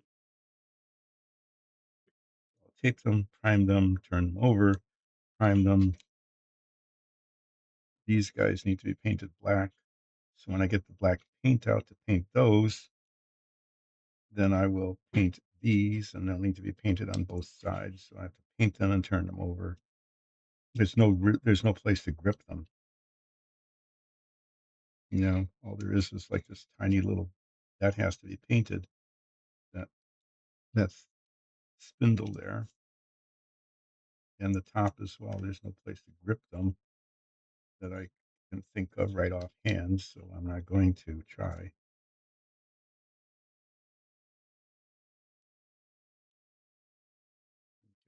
S1: tape them, prime them, turn them over, prime them. These guys need to be painted black. So when I get the black paint out to paint those, then I will paint these, and they'll need to be painted on both sides. So I have to paint them and turn them over. There's no place to grip them. All there is like this tiny little that has to be painted. That that's spindle there, and the top as well. There's no place to grip them that I can think of right offhand, so I'm not going to try.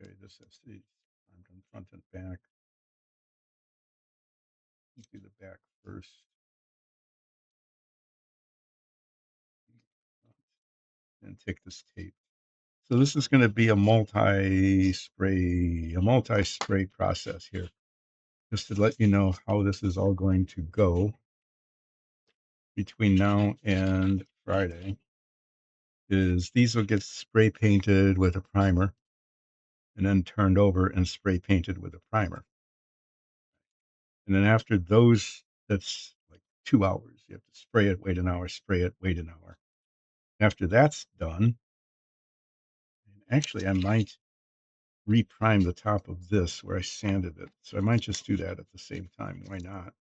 S1: Okay, this has to be on front and back. Do the back first. And take this tape. So this is going to be a multi-spray process here. Just to let you know how this is all going to go between now and Friday is these will get spray painted with a primer and then turned over and spray painted with a primer. And then after those, that's like 2 hours. You have to spray it, wait an hour, spray it, wait an hour. After that's done, actually I might reprime the top of this where I sanded it. So I might just do that at the same time. Why not?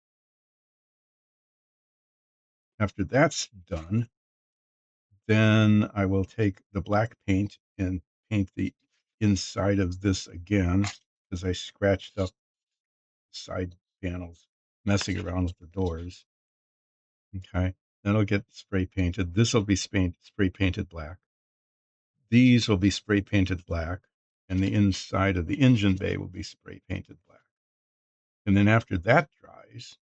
S1: After that's done, then I will take the black paint and paint the inside of this again because I scratched up side panels messing around with the doors. Okay. Then it'll get spray painted. This will be spray painted black. These will be spray painted black. And the inside of the engine bay will be spray painted black. And then after that dries,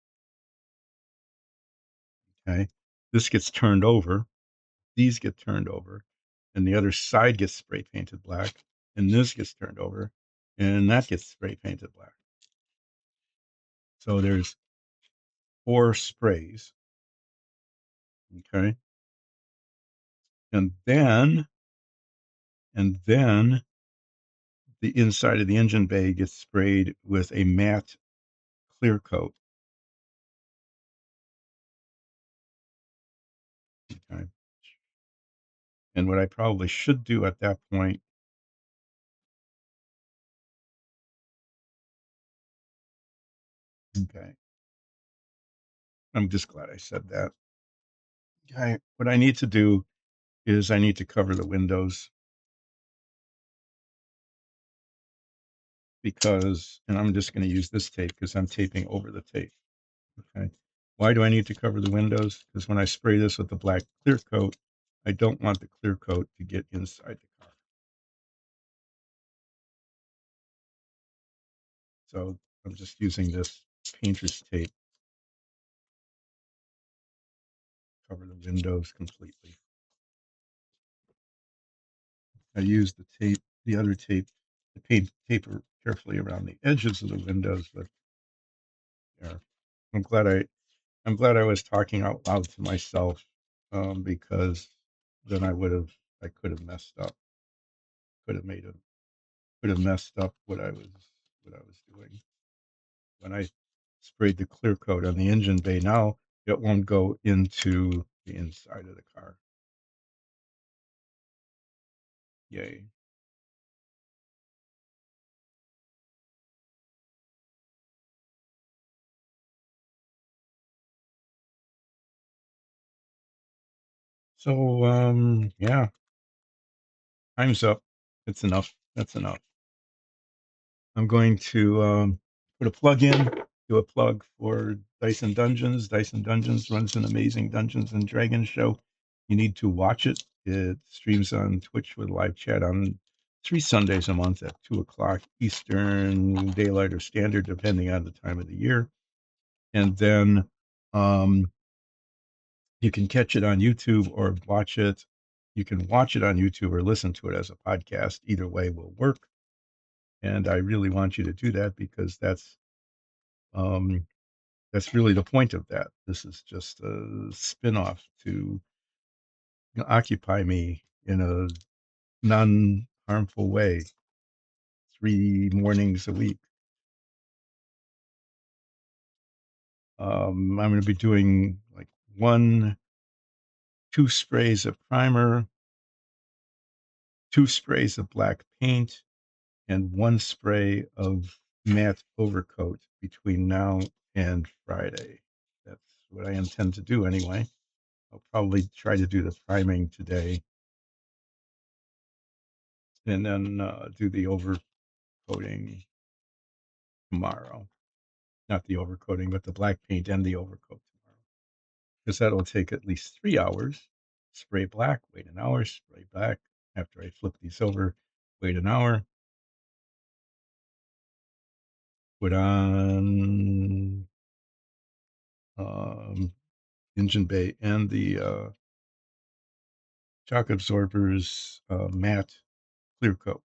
S1: okay, this gets turned over. These get turned over. And the other side gets spray painted black. And this gets turned over. And that gets spray painted black. So there's 4 sprays. Okay. And then the inside of the engine bay gets sprayed with a matte clear coat. Okay. And what I probably should do at that point, okay, I'm just glad I said that. Okay, what I need to do is I need to cover the windows because, and I'm just going to use this tape because I'm taping over the tape. Okay. Why do I need to cover the windows? Because when I spray this with the black clear coat, I don't want the clear coat to get inside the car. So I'm just using this painter's tape to cover the windows completely. I use the tape, the other tape, the paint taper carefully around the edges of the windows. But yeah, I'm glad I I'm glad I was talking out loud to myself, because then I could have messed up, could have made a could have messed up what I was doing when I sprayed the clear coat on the engine bay. Now it won't go into the inside of the car. Yay! So yeah, time's up. It's enough. That's enough. I'm going to put a plug in, do a plug for Dyson Dungeons. Dyson Dungeons runs an amazing Dungeons and Dragons show. You need to watch it. It streams on Twitch with live chat on 3 Sundays a month at 2 o'clock Eastern Daylight or Standard, depending on the time of the year. And then um, you can catch it on YouTube or watch it. You can watch it on YouTube or listen to it as a podcast. Either way will work. And I really want you to do that because um, that's really the point of that. This is just a spin-off to occupy me in a non-harmful way 3 mornings a week. I'm going to be doing like 2 sprays of primer, 2 sprays of black paint, and 1 spray of matte overcoat between now and Friday. That's what I intend to do anyway. I'll probably try to do the priming today and then do the overcoating tomorrow. Not the overcoating, but the black paint and the overcoat tomorrow. Because that'll take at least 3 hours. Spray black, wait an hour, spray black. After I flip these over, wait an hour. Put on engine bay and the shock absorbers matte clear coat.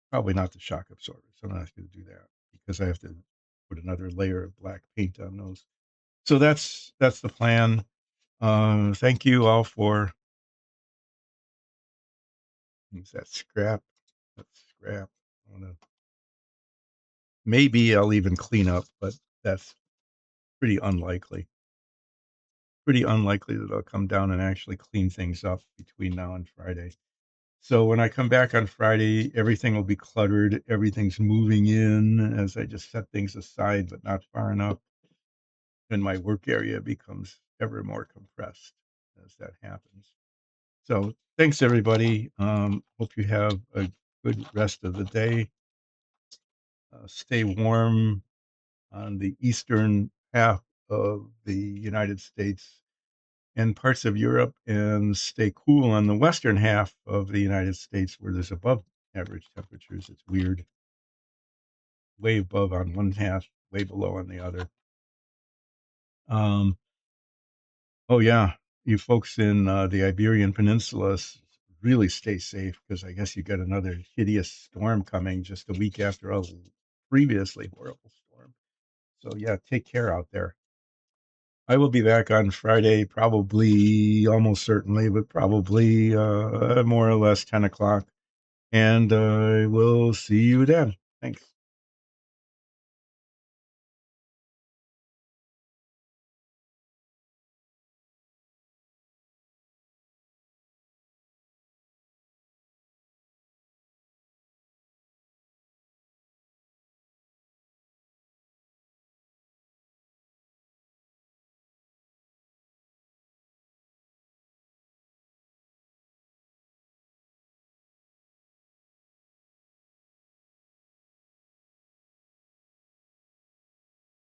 S1: Probably not the shock absorbers. I'm not going to do that because I have to put another layer of black paint on those. So that's the plan. Thank you all for is that scrap. That's scrap. I wanna, maybe I'll even clean up, but that's pretty unlikely. Pretty unlikely that I'll come down and actually clean things up between now and Friday. So when I come back on Friday, everything will be cluttered. Everything's moving in as I just set things aside, but not far enough. And my work area becomes ever more compressed as that happens. So thanks, everybody. Hope you have a good rest of the day. Stay warm on the eastern half of the United States and parts of Europe, and stay cool on the western half of the United States where there's above average temperatures. It's weird. Way above on one half, way below on the other. Um, oh, yeah. You folks in the Iberian Peninsula really stay safe because I guess you got another hideous storm coming just a week after a previously horrible storm. So, yeah, take care out there. I will be back on Friday, probably, almost certainly, but probably more or less 10 o'clock. And I will see you then. Thanks.